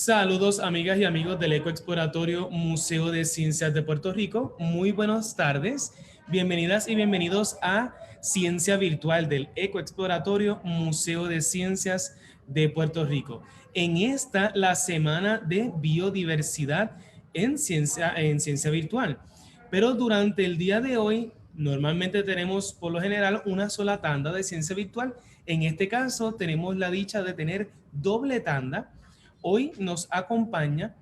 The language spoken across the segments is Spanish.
Saludos amigas y amigos del Ecoexploratorio Museo de Ciencias de Puerto Rico. Muy buenas tardes. Bienvenidas y bienvenidos a Ciencia Virtual del Ecoexploratorio Museo de Ciencias de Puerto Rico. En esta, la semana de biodiversidad en ciencia virtual. Pero durante el día de hoy, normalmente tenemos por lo general una sola tanda de ciencia virtual. En este caso, tenemos la dicha de tener doble tanda. Hoy nos acompaña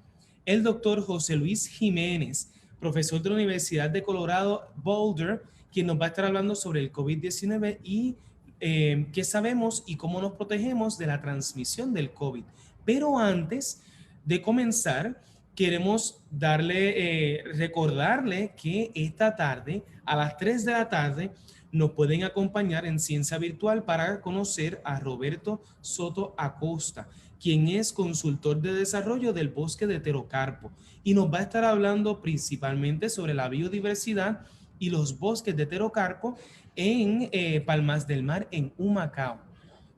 el doctor José Luis Jiménez, profesor de la Universidad de Colorado Boulder, quien nos va a estar hablando sobre el COVID-19 y qué sabemos y cómo nos protegemos de la transmisión del COVID. Pero antes de comenzar, queremos recordarle que esta tarde, a las 3 de la tarde, nos pueden acompañar en Ciencia Virtual para conocer a Roberto Soto Acosta, quien es consultor de desarrollo del bosque de Terocarpo y nos va a estar hablando principalmente sobre la biodiversidad y los bosques de Terocarpo en Palmas del Mar, en Humacao.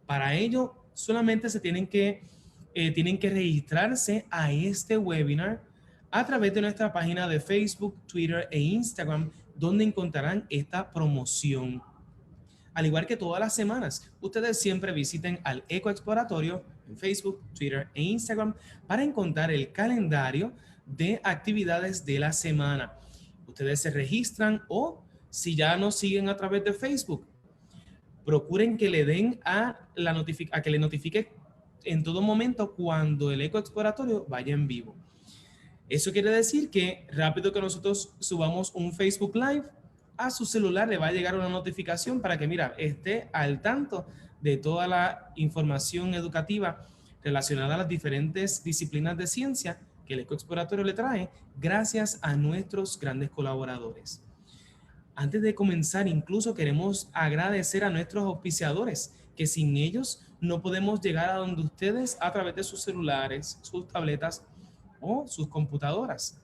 Para ello, solamente tienen que registrarse a este webinar a través de nuestra página de Facebook, Twitter e Instagram, donde encontrarán esta promoción. Al igual que todas las semanas, ustedes siempre visiten al Ecoexploratorio en Facebook, Twitter e Instagram para encontrar el calendario de actividades de la semana. Ustedes se registran o si ya nos siguen a través de Facebook, procuren que le den que le notifique en todo momento cuando el Ecoexploratorio vaya en vivo. Eso quiere decir que rápido que nosotros subamos un Facebook Live, a su celular le va a llegar una notificación para que, esté al tanto de toda la información educativa relacionada a las diferentes disciplinas de ciencia que el Ecoexploratorio le trae gracias a nuestros grandes colaboradores. Antes de comenzar, incluso queremos agradecer a nuestros auspiciadores, que sin ellos no podemos llegar a donde ustedes a través de sus celulares, sus tabletas o sus computadoras.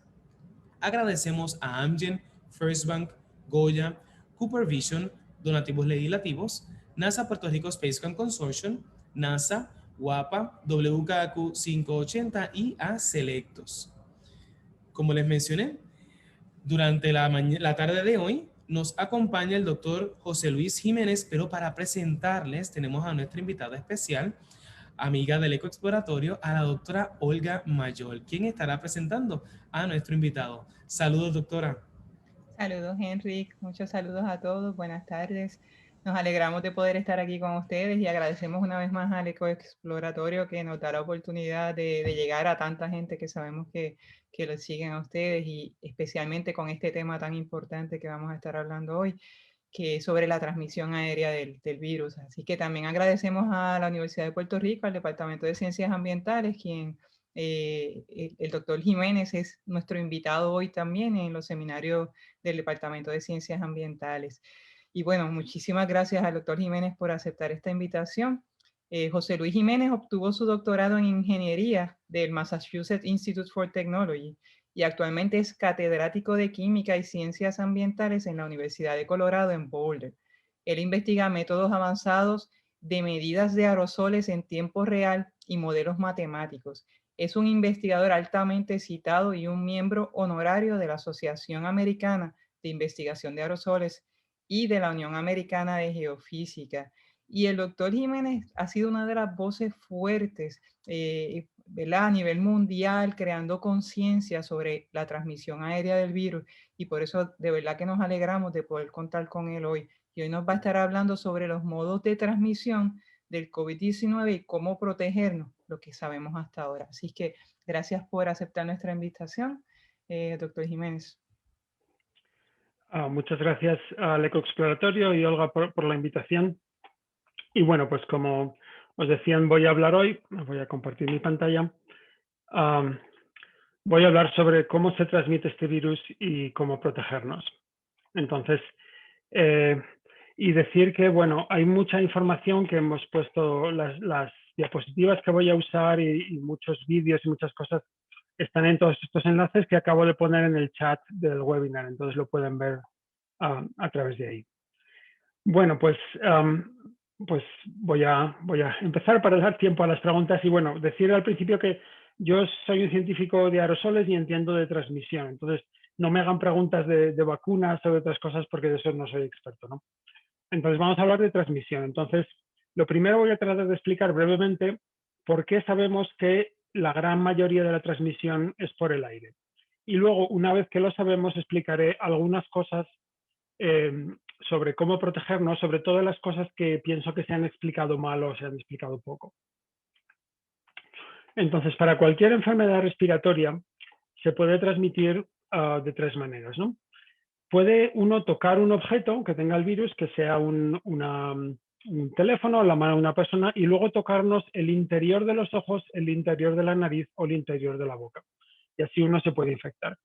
Agradecemos a Amgen, First Bank, Goya, Cooper Vision, Donativos Legislativos, NASA Puerto Rico Spacecraft Consortium, NASA, WAPA, WKQ 580 y a Selectos. Como les mencioné, durante la tarde de hoy nos acompaña el doctor José Luis Jiménez, pero para presentarles tenemos a nuestra invitada especial, amiga del Ecoexploratorio, a la doctora Olga Mayol, quien estará presentando a nuestro invitado. Saludos, doctora. Saludos, Henry. Muchos saludos a todos. Buenas tardes. Nos alegramos de poder estar aquí con ustedes y agradecemos una vez más al Ecoexploratorio que nos da la oportunidad de llegar a tanta gente que sabemos que los siguen a ustedes y especialmente con este tema tan importante que vamos a estar hablando hoy, que es sobre la transmisión aérea del virus. Así que también agradecemos a la Universidad de Puerto Rico, al Departamento de Ciencias Ambientales, quien el doctor Jiménez es nuestro invitado hoy también en los seminarios del Departamento de Ciencias Ambientales. Y bueno, muchísimas gracias al doctor Jiménez por aceptar esta invitación. José Luis Jiménez obtuvo su doctorado en Ingeniería del Massachusetts Institute for Technology y actualmente es catedrático de Química y Ciencias Ambientales en la Universidad de Colorado en Boulder. Él investiga métodos avanzados de medidas de aerosoles en tiempo real y modelos matemáticos. Es un investigador altamente citado y un miembro honorario de la Asociación Americana de Investigación de Aerosoles y de la Unión Americana de Geofísica. Y el doctor Jiménez ha sido una de las voces fuertes ¿verdad? A nivel mundial, creando conciencia sobre la transmisión aérea del virus. Y por eso de verdad que nos alegramos de poder contar con él hoy. Y hoy nos va a estar hablando sobre los modos de transmisión del COVID-19 y cómo protegernos, lo que sabemos hasta ahora. Así que gracias por aceptar nuestra invitación, doctor Jiménez. Muchas gracias al Ecoexploratorio y Olga por la invitación. Y bueno, pues como os decían, voy a hablar hoy, voy a compartir mi pantalla. Voy a hablar sobre cómo se transmite este virus y cómo protegernos. Entonces, y decir que, bueno, hay mucha información que hemos puesto, las diapositivas que voy a usar y muchos vídeos y muchas cosas están en todos estos enlaces que acabo de poner en el chat del webinar, entonces lo pueden ver a través de ahí. Bueno, pues voy a empezar para dar tiempo a las preguntas y bueno, decir al principio que yo soy un científico de aerosoles y entiendo de transmisión, entonces no me hagan preguntas de vacunas o de otras cosas porque de eso no soy experto, ¿no? Entonces vamos a hablar de transmisión. Entonces, lo primero voy a tratar de explicar brevemente por qué sabemos que la gran mayoría de la transmisión es por el aire. Y luego, una vez que lo sabemos, explicaré algunas cosas sobre cómo protegernos, sobre todo las cosas que pienso que se han explicado mal o se han explicado poco. Entonces, para cualquier enfermedad respiratoria se puede transmitir de tres maneras, ¿no? Puede uno tocar un objeto que tenga el virus, que sea un teléfono o la mano de una persona, y luego tocarnos el interior de los ojos, el interior de la nariz o el interior de la boca. Y así uno se puede infectar.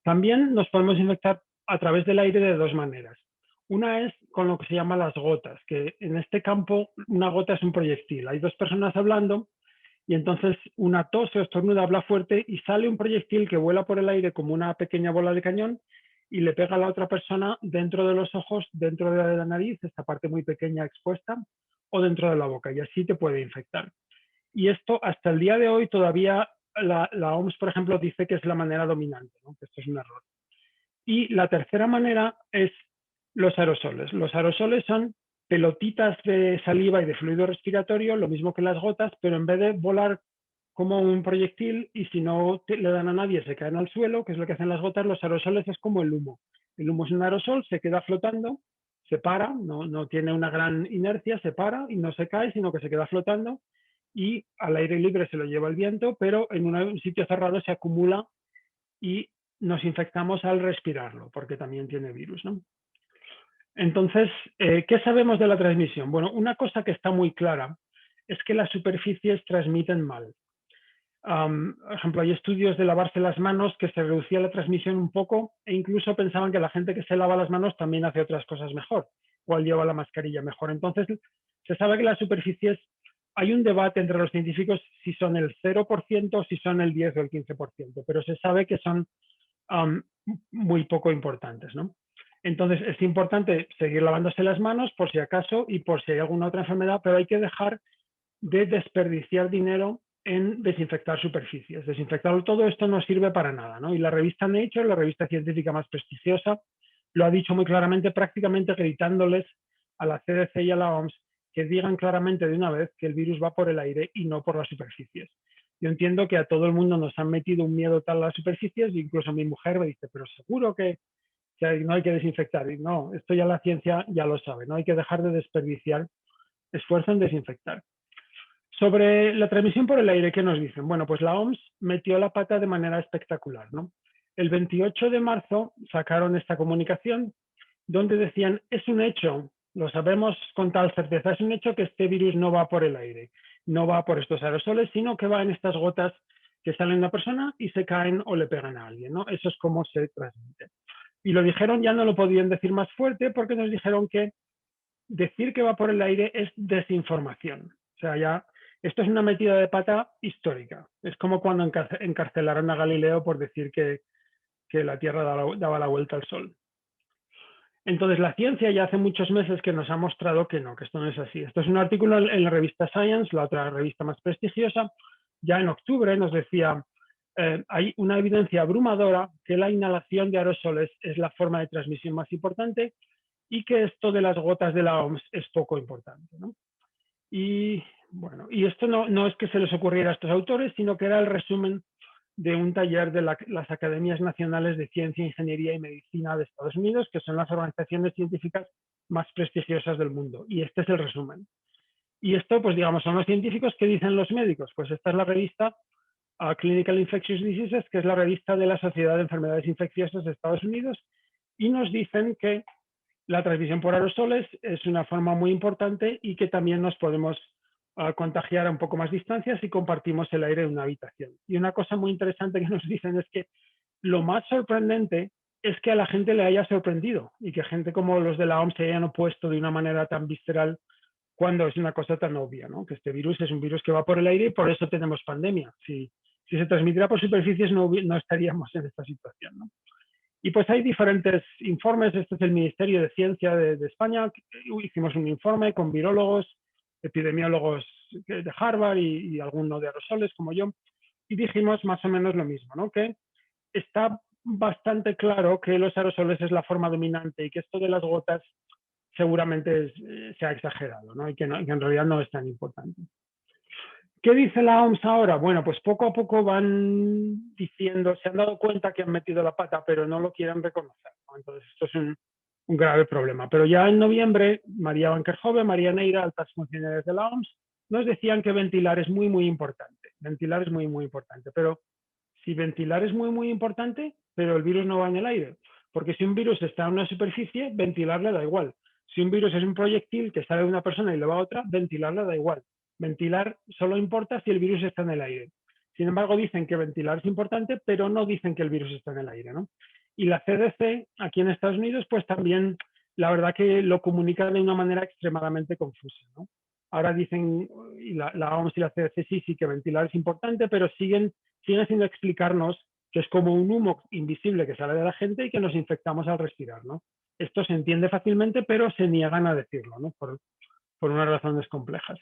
También nos podemos infectar a través del aire de dos maneras. Una es con lo que se llama las gotas, que en este campo una gota es un proyectil. Hay dos personas hablando y entonces una tos o estornuda, habla fuerte y sale un proyectil que vuela por el aire como una pequeña bola de cañón y le pega a la otra persona dentro de los ojos, dentro de la nariz, esta parte muy pequeña expuesta, o dentro de la boca, y así te puede infectar. Y esto hasta el día de hoy todavía la OMS, por ejemplo, dice que es la manera dominante, ¿no? Que esto es un error. Y la tercera manera es los aerosoles. Los aerosoles son pelotitas de saliva y de fluido respiratorio, lo mismo que las gotas, pero en vez de volar como un proyectil y si no le dan a nadie se caen al suelo, que es lo que hacen las gotas, los aerosoles es como el humo. El humo es un aerosol, se queda flotando, se para, no tiene una gran inercia, se para y no se cae, sino que se queda flotando y al aire libre se lo lleva el viento, pero en un sitio cerrado se acumula y nos infectamos al respirarlo, porque también tiene virus, ¿no? Entonces, ¿qué sabemos de la transmisión? Bueno, una cosa que está muy clara es que las superficies transmiten mal. Por ejemplo, hay estudios de lavarse las manos que se reducía la transmisión un poco e incluso pensaban que la gente que se lava las manos también hace otras cosas mejor, o lleva la mascarilla mejor. Entonces, se sabe que las superficies, hay un debate entre los científicos si son el 0% o si son el 10 o el 15%, pero se sabe que son muy poco importantes, ¿no? Entonces, es importante seguir lavándose las manos por si acaso y por si hay alguna otra enfermedad, pero hay que dejar de desperdiciar dinero en desinfectar superficies. Desinfectar todo esto no sirve para nada, ¿no? Y la revista Nature, la revista científica más prestigiosa, lo ha dicho muy claramente, prácticamente gritándoles a la CDC y a la OMS que digan claramente de una vez que el virus va por el aire y no por las superficies. Yo entiendo que a todo el mundo nos han metido un miedo tal a las superficies, incluso mi mujer me dice, pero seguro que no hay que desinfectar. Y no, esto ya la ciencia ya lo sabe, no hay que dejar de desperdiciar esfuerzo en desinfectar. Sobre la transmisión por el aire, ¿qué nos dicen? Bueno, pues la OMS metió la pata de manera espectacular, ¿no? El 28 de marzo sacaron esta comunicación donde decían, es un hecho, lo sabemos con tal certeza, es un hecho que este virus no va por el aire, no va por estos aerosoles, sino que va en estas gotas que salen de una persona y se caen o le pegan a alguien, ¿no? Eso es cómo se transmite. Y lo dijeron, ya no lo podían decir más fuerte porque nos dijeron que decir que va por el aire es desinformación. O sea, ya esto es una metida de pata histórica. Es como cuando encarcelaron a Galileo por decir que la Tierra daba la vuelta al Sol. Entonces, la ciencia ya hace muchos meses que nos ha mostrado que no, que esto no es así. Esto es un artículo en la revista Science, la otra revista más prestigiosa. Ya en octubre nos decía, hay una evidencia abrumadora que la inhalación de aerosoles es la forma de transmisión más importante y que esto de las gotas de la OMS es poco importante, ¿no? Y bueno, y esto no es que se les ocurriera a estos autores, sino que era el resumen de un taller de las Academias Nacionales de Ciencia, Ingeniería y Medicina de Estados Unidos, que son las organizaciones científicas más prestigiosas del mundo. Y este es el resumen. Y esto, pues digamos, son los científicos que dicen los médicos. Pues esta es la revista Clinical Infectious Diseases, que es la revista de la Sociedad de Enfermedades Infecciosas de Estados Unidos, y nos dicen que la transmisión por aerosoles es una forma muy importante y que también nos podemos contagiar a un poco más distancia si compartimos el aire en una habitación. Y una cosa muy interesante que nos dicen es que lo más sorprendente es que a la gente le haya sorprendido y que gente como los de la OMS se hayan opuesto de una manera tan visceral cuando es una cosa tan obvia, ¿no? Que este virus es un virus que va por el aire y por eso tenemos pandemia. Si se transmitiera por superficies no estaríamos en esta situación, ¿no? Y pues hay diferentes informes. Este es el Ministerio de Ciencia de España. Hicimos un informe con virólogos, epidemiólogos de Harvard y alguno de aerosoles como yo. y dijimos más o menos lo mismo, ¿no? Que está bastante claro que los aerosoles es la forma dominante y que esto de las gotas seguramente se ha exagerado, ¿no? Y que en realidad no es tan importante. ¿Qué dice la OMS ahora? Bueno, pues poco a poco van diciendo, se han dado cuenta que han metido la pata, pero no lo quieren reconocer, ¿no? Entonces esto es un grave problema. Pero ya en noviembre, María Bankerhove, María Neira, altas funcionarias de la OMS, nos decían que ventilar es muy, muy importante. Ventilar es muy, muy importante. Pero si ventilar es muy, muy importante, pero el virus no va en el aire. Porque si un virus está en una superficie, ventilar le da igual. Si un virus es un proyectil que sale de una persona y le va a otra, ventilar le da igual. Ventilar solo importa si el virus está en el aire. Sin embargo, dicen que ventilar es importante, pero no dicen que el virus está en el aire, ¿no? Y la CDC, aquí en Estados Unidos, pues también, la verdad que lo comunica de una manera extremadamente confusa, ¿no? Ahora dicen, y la OMS y la CDC sí que ventilar es importante, pero siguen haciendo explicarnos que es como un humo invisible que sale de la gente y que nos infectamos al respirar, ¿no? Esto se entiende fácilmente, pero se niegan a decirlo, ¿no? Por unas razones complejas.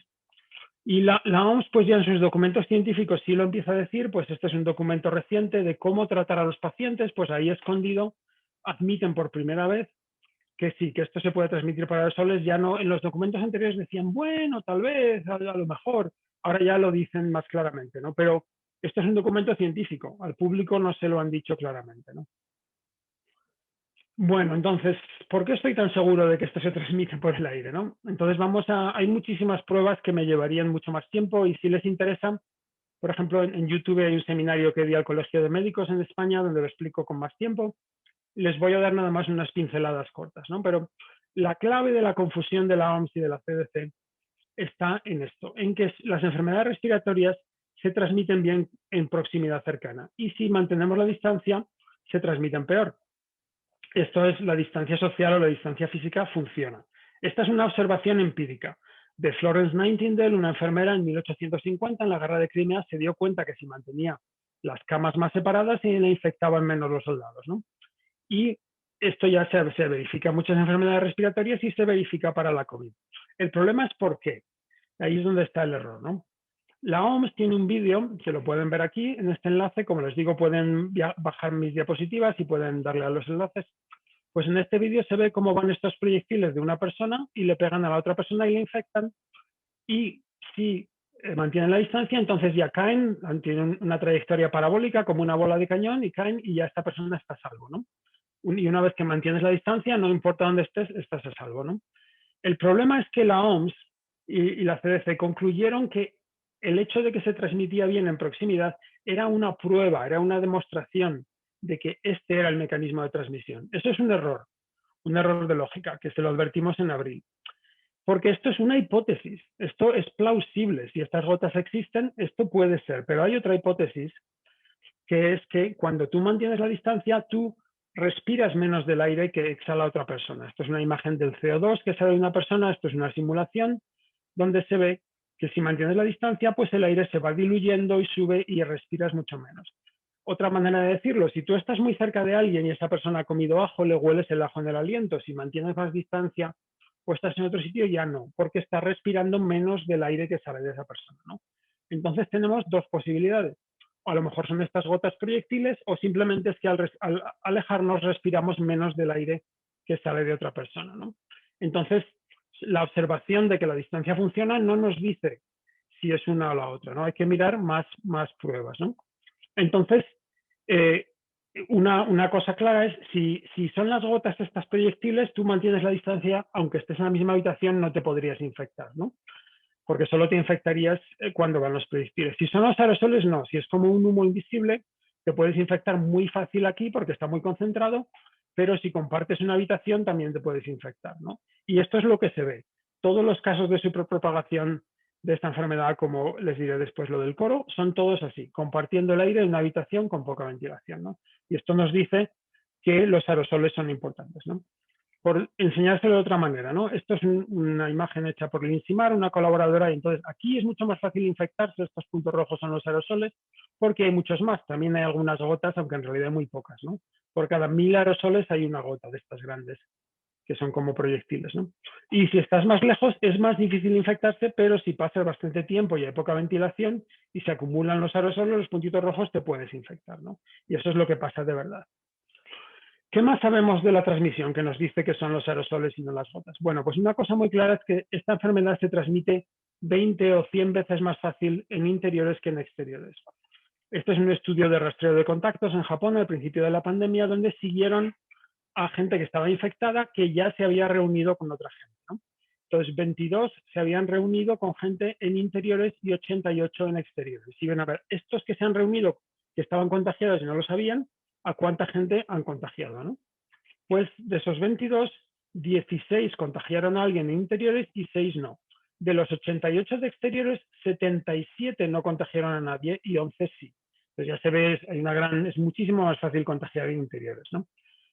Y la OMS, pues ya en sus documentos científicos sí lo empieza a decir, pues este es un documento reciente de cómo tratar a los pacientes, pues ahí escondido admiten por primera vez que sí, que esto se puede transmitir por aerosoles. Ya no, en los documentos anteriores decían, bueno, tal vez, a lo mejor, ahora ya lo dicen más claramente, ¿no? Pero esto es un documento científico, al público no se lo han dicho claramente, ¿no? Bueno, entonces, ¿por qué estoy tan seguro de que esto se transmite por el aire, no? Entonces hay muchísimas pruebas que me llevarían mucho más tiempo y si les interesa, por ejemplo, en YouTube hay un seminario que di al Colegio de Médicos en España donde lo explico con más tiempo. Les voy a dar nada más unas pinceladas cortas, ¿no? Pero la clave de la confusión de la OMS y de la CDC está en esto, en que las enfermedades respiratorias se transmiten bien en proximidad cercana y si mantenemos la distancia, se transmiten peor. Esto es la distancia social o la distancia física funciona. Esta es una observación empírica de Florence Nightingale, una enfermera en 1850 en la guerra de Crimea, se dio cuenta que si mantenía las camas más separadas se le infectaban menos los soldados, ¿no? Y esto ya se verifica en muchas enfermedades respiratorias y se verifica para la COVID. El problema es por qué. Ahí es donde está el error, ¿no? La OMS tiene un vídeo, que lo pueden ver aquí en este enlace. Como les digo, pueden bajar mis diapositivas y pueden darle a los enlaces. Pues en este vídeo se ve cómo van estos proyectiles de una persona y le pegan a la otra persona y le infectan. Y si mantienen la distancia, entonces ya caen, tienen una trayectoria parabólica como una bola de cañón y caen y ya esta persona está a salvo, ¿no? Y una vez que mantienes la distancia, no importa dónde estés, estás a salvo, ¿no? El problema es que la OMS y la CDC concluyeron que el hecho de que se transmitía bien en proximidad era una prueba, era una demostración de que este era el mecanismo de transmisión. Eso es un error de lógica, que se lo advertimos en abril. Porque esto es una hipótesis, esto es plausible. Si estas gotas existen, esto puede ser. Pero hay otra hipótesis, que es que cuando tú mantienes la distancia, tú respiras menos del aire que exhala otra persona. Esto es una imagen del CO2 que sale de una persona, esto es una simulación donde se ve que si mantienes la distancia, pues el aire se va diluyendo y sube y respiras mucho menos. Otra manera de decirlo, si tú estás muy cerca de alguien y esa persona ha comido ajo, le hueles el ajo en el aliento. Si mantienes más distancia o estás en otro sitio, ya no, porque estás respirando menos del aire que sale de esa persona, ¿no? Entonces tenemos dos posibilidades. O a lo mejor son estas gotas proyectiles o simplemente es que al alejarnos respiramos menos del aire que sale de otra persona, ¿no? Entonces, la observación de que la distancia funciona no nos dice si es una o la otra, ¿no? Hay que mirar más pruebas, ¿no? Entonces, una cosa clara es, si son las gotas estas proyectiles, tú mantienes la distancia, aunque estés en la misma habitación, no te podrías infectar, ¿no? Porque solo te infectarías cuando van los proyectiles. Si son los aerosoles, no. Si es como un humo invisible, te puedes infectar muy fácil aquí porque está muy concentrado, pero si compartes una habitación también te puedes infectar, ¿no? Y esto es lo que se ve. Todos los casos de superpropagación de esta enfermedad, como les diré después lo del coro, son todos así, compartiendo el aire en una habitación con poca ventilación, ¿no? Y esto nos dice que los aerosoles son importantes, ¿no? Por enseñárselo de otra manera, ¿no? Esto es una imagen hecha por Lindsay Marr, una colaboradora, y entonces aquí es mucho más fácil infectarse. Estos puntos rojos son los aerosoles, porque hay muchos más. También hay algunas gotas, aunque en realidad hay muy pocas, ¿no? Por cada 1000 aerosoles hay una gota de estas grandes. que son como proyectiles, ¿no? Y si estás más lejos es más difícil infectarse, pero si pasas bastante tiempo y hay poca ventilación y se acumulan los aerosoles, los puntitos rojos, te puedes infectar, ¿no? Y eso es lo que pasa de verdad. ¿Qué más sabemos de la transmisión que nos dice que son los aerosoles y no las gotas? Bueno, pues una cosa muy clara es que esta enfermedad se transmite 20 o 100 veces más fácil en interiores que en exteriores. Este es un estudio de rastreo de contactos en Japón al principio de la pandemia, donde siguieron a gente que estaba infectada que ya se había reunido con otra gente, ¿no? Entonces, 22 se habían reunido con gente en interiores y 88 en exteriores. Y ven a ver, estos que se han reunido, que estaban contagiados y no lo sabían, ¿a cuánta gente han contagiado, no? Pues de esos 22, 16 contagiaron a alguien en interiores y 6 no. De los 88 de exteriores, 77 no contagiaron a nadie y 11 sí. Entonces ya se ve, es muchísimo más fácil contagiar en interiores, ¿no?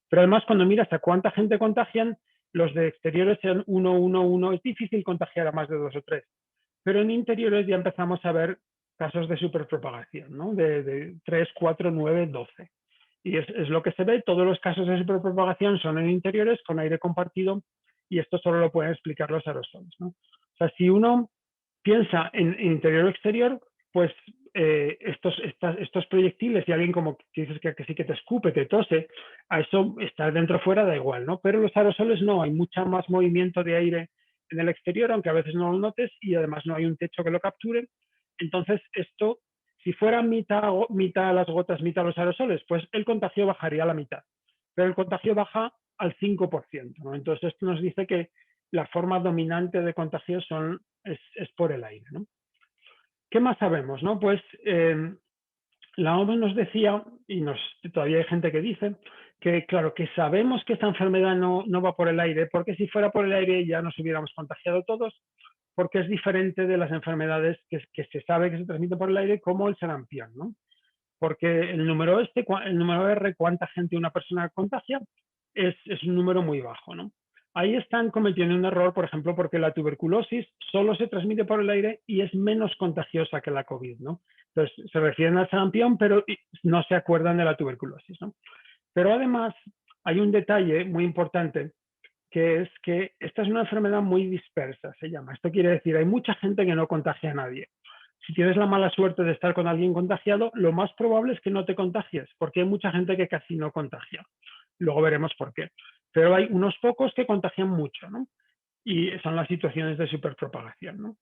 Pero además, cuando miras a cuánta gente contagian, los de exteriores son 1, 1, 1. Es difícil contagiar a más de 2 o 3. Pero en interiores ya empezamos a ver casos de superpropagación, ¿no? De 3, 4, 9, 12. Y es lo que se ve. Todos los casos de superpropagación son en interiores con aire compartido y esto solo lo pueden explicar los aerosoles, ¿no? O sea, si uno piensa en interior o exterior, pues estos proyectiles y alguien como que dices que sí que te escupe, te tose, a eso estar dentro o fuera da igual, ¿no? Pero los aerosoles no, hay mucha más movimiento de aire en el exterior, aunque a veces no lo notes, y además no hay un techo que lo capture. Entonces, esto, si fuera mitad las gotas, mitad los aerosoles, pues el contagio bajaría a la mitad. Pero el contagio baja al 5%, ¿no? Entonces, esto nos dice que la forma dominante de contagio es por el aire, ¿no? ¿Qué más sabemos, no? Pues la OMS nos decía, y todavía hay gente que dice, que claro, que sabemos que esta enfermedad no va por el aire, porque si fuera por el aire ya nos hubiéramos contagiado todos, porque es diferente de las enfermedades que se sabe que se transmiten por el aire, como el sarampión, ¿no? Porque el número R, cuánta gente una persona contagia, es un número muy bajo, ¿no? Ahí están cometiendo un error, por ejemplo, porque la tuberculosis solo se transmite por el aire y es menos contagiosa que la COVID, ¿no? Entonces, se refieren al sarampión, pero no se acuerdan de la tuberculosis, ¿no? Pero además, hay un detalle muy importante, que es que esta es una enfermedad muy dispersa, se llama. Esto quiere decir, hay mucha gente que no contagia a nadie. Si tienes la mala suerte de estar con alguien contagiado, lo más probable es que no te contagies, porque hay mucha gente que casi no contagia. Luego veremos por qué. Pero hay unos pocos que contagian mucho, ¿no? Y son las situaciones de superpropagación, ¿no?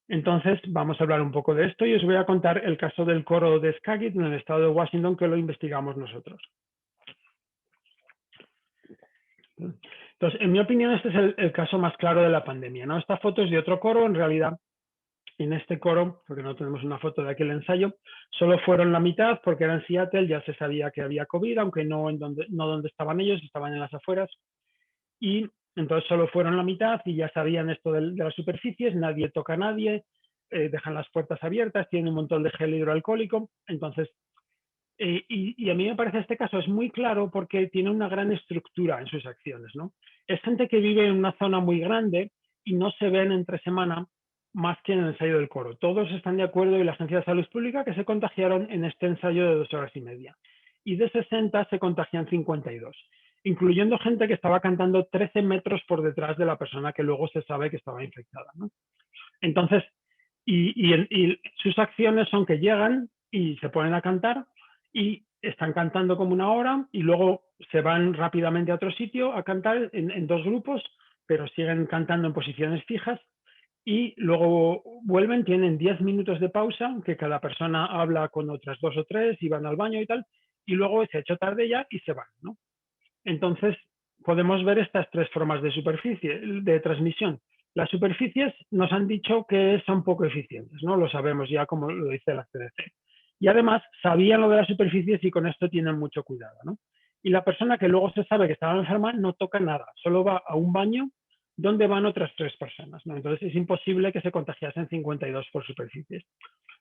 Entonces, vamos a hablar un poco de esto y os voy a contar el caso del coro de Skagit en el estado de Washington, que lo investigamos nosotros. Entonces, en mi opinión, este es el caso más claro de la pandemia, ¿no? Esta foto es de otro coro, en realidad. En este coro, porque no tenemos una foto de aquel ensayo, solo fueron la mitad porque era en Seattle, ya se sabía que había COVID, aunque no donde estaban ellos, estaban en las afueras. Y entonces solo fueron la mitad y ya sabían esto de las superficies, nadie toca a nadie, dejan las puertas abiertas, tienen un montón de gel hidroalcohólico. Entonces, y a mí me parece este caso es muy claro porque tiene una gran estructura en sus acciones, ¿no? Es gente que vive en una zona muy grande y no se ven entre semana más que en el ensayo del coro. Todos están de acuerdo y la Agencia de Salud Pública que se contagiaron en este ensayo de 2 horas y media. Y de 60 se contagian 52, incluyendo gente que estaba cantando 13 metros por detrás de la persona que luego se sabe que estaba infectada, ¿no? Entonces, y sus acciones son que llegan y se ponen a cantar y están cantando como una hora y luego se van rápidamente a otro sitio a cantar en 2 grupos, pero siguen cantando en posiciones fijas y luego vuelven, tienen 10 minutos de pausa, que cada persona habla con otras 2 o 3 y van al baño y tal, y luego se ha hecho tarde ya y se van, ¿no? Entonces, podemos ver estas 3 formas de superficie, de transmisión. Las superficies nos han dicho que son poco eficientes, ¿no? Lo sabemos ya, como lo dice la CDC. Y además, sabían lo de las superficies y con esto tienen mucho cuidado, ¿no? Y la persona que luego se sabe que estaba enferma no toca nada, solo va a un baño donde van otras 3 personas, ¿no? Entonces, es imposible que se contagiasen 52 por superficies.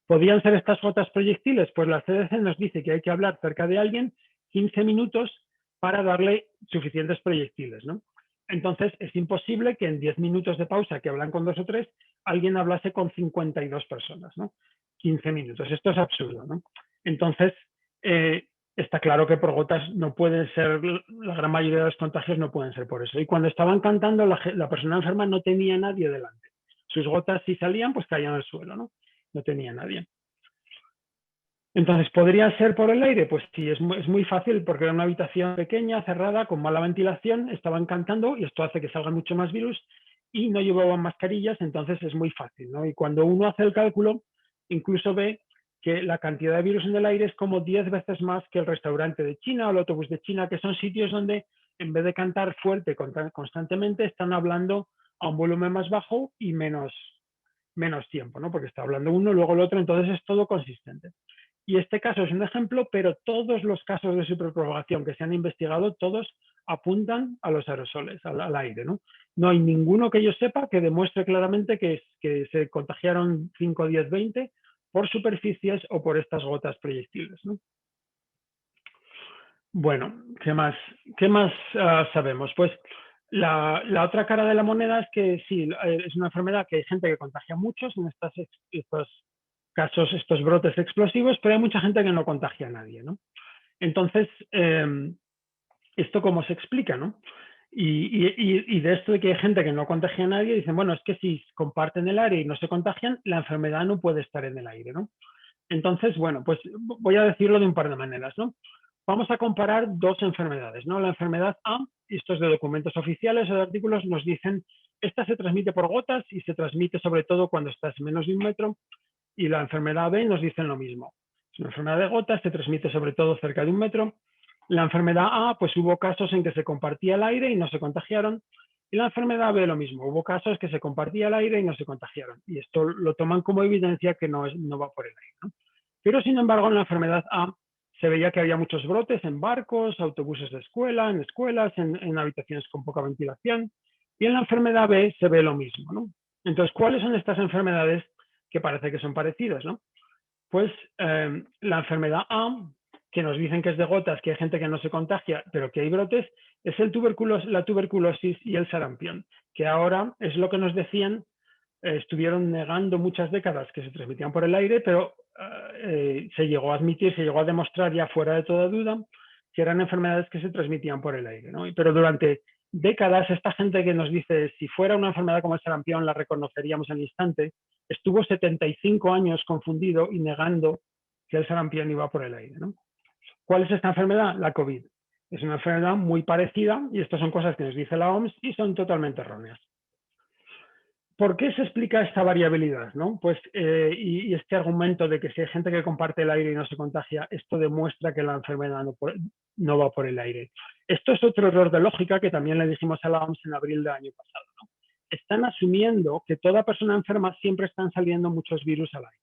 ¿Podrían ser estas gotas proyectiles? Pues la CDC nos dice que hay que hablar cerca de alguien 15 minutos para darle suficientes proyectiles, ¿no? Entonces, es imposible que en 10 minutos de pausa que hablan con 2 o 3, alguien hablase con 52 personas, ¿no? 15 minutos. Esto es absurdo, ¿no? Entonces, está claro que por gotas no pueden ser, la gran mayoría de los contagios no pueden ser por eso. Y cuando estaban cantando, la persona enferma no tenía nadie delante. Sus gotas, si salían, pues caían al suelo, ¿no? No tenía nadie. Entonces, ¿podría ser por el aire? Pues sí, es muy fácil porque era una habitación pequeña, cerrada, con mala ventilación, estaban cantando y esto hace que salgan mucho más virus y no llevaban mascarillas, entonces es muy fácil, ¿no? Y cuando uno hace el cálculo, incluso ve que la cantidad de virus en el aire es como 10 veces más que el restaurante de China o el autobús de China, que son sitios donde en vez de cantar fuerte constantemente, están hablando a un volumen más bajo y menos tiempo, ¿no? Porque está hablando uno, luego el otro, entonces es todo consistente. Y este caso es un ejemplo, pero todos los casos de superpropagación que se han investigado, todos apuntan a los aerosoles, al aire, ¿no? No hay ninguno que yo sepa que demuestre claramente que se contagiaron 5, 10, 20 por superficies o por estas gotas proyectiles, ¿no? Bueno, ¿qué más sabemos? Pues la otra cara de la moneda es que sí, es una enfermedad que hay gente que contagia muchos en estos casos, estos brotes explosivos, pero hay mucha gente que no contagia a nadie, ¿no? Entonces, ¿esto cómo se explica, no? Y de esto de que hay gente que no contagia a nadie, dicen, bueno, es que si comparten el aire y no se contagian, la enfermedad no puede estar en el aire, ¿no? Entonces, bueno, pues voy a decirlo de un par de maneras, ¿no? Vamos a comparar dos enfermedades, ¿no? La enfermedad A, y estos de documentos oficiales o de artículos nos dicen, esta se transmite por gotas y se transmite sobre todo cuando estás menos de 1 metro, y la enfermedad B nos dicen lo mismo. Es una enfermedad de gotas, se transmite sobre todo cerca de 1 metro. La enfermedad A, pues hubo casos en que se compartía el aire y no se contagiaron. Y la enfermedad B lo mismo, hubo casos que se compartía el aire y no se contagiaron. Y esto lo toman como evidencia que no va por el aire, ¿no? Pero sin embargo, en la enfermedad A se veía que había muchos brotes en barcos, autobuses de escuela, en escuelas, en habitaciones con poca ventilación. Y en la enfermedad B se ve lo mismo, ¿no? Entonces, ¿cuáles son estas enfermedades que parece que son parecidas, ¿no? Pues la enfermedad A, que nos dicen que es de gotas, que hay gente que no se contagia, pero que hay brotes, es la tuberculosis y el sarampión, que ahora es lo que nos decían, estuvieron negando muchas décadas que se transmitían por el aire, pero se llegó a admitir, se llegó a demostrar ya fuera de toda duda que eran enfermedades que se transmitían por el aire, ¿no? Pero durante décadas, esta gente que nos dice si fuera una enfermedad como el sarampión la reconoceríamos al instante, estuvo 75 años confundido y negando que el sarampión iba por el aire, ¿no? ¿Cuál es esta enfermedad? La COVID. Es una enfermedad muy parecida y estas son cosas que nos dice la OMS y son totalmente erróneas. ¿Por qué se explica esta variabilidad, ¿no? Pues, y este argumento de que si hay gente que comparte el aire y no se contagia, esto demuestra que la enfermedad no va por el aire. Esto es otro error de lógica que también le dijimos a la OMS en abril del año pasado, ¿no? Están asumiendo que toda persona enferma siempre están saliendo muchos virus al aire.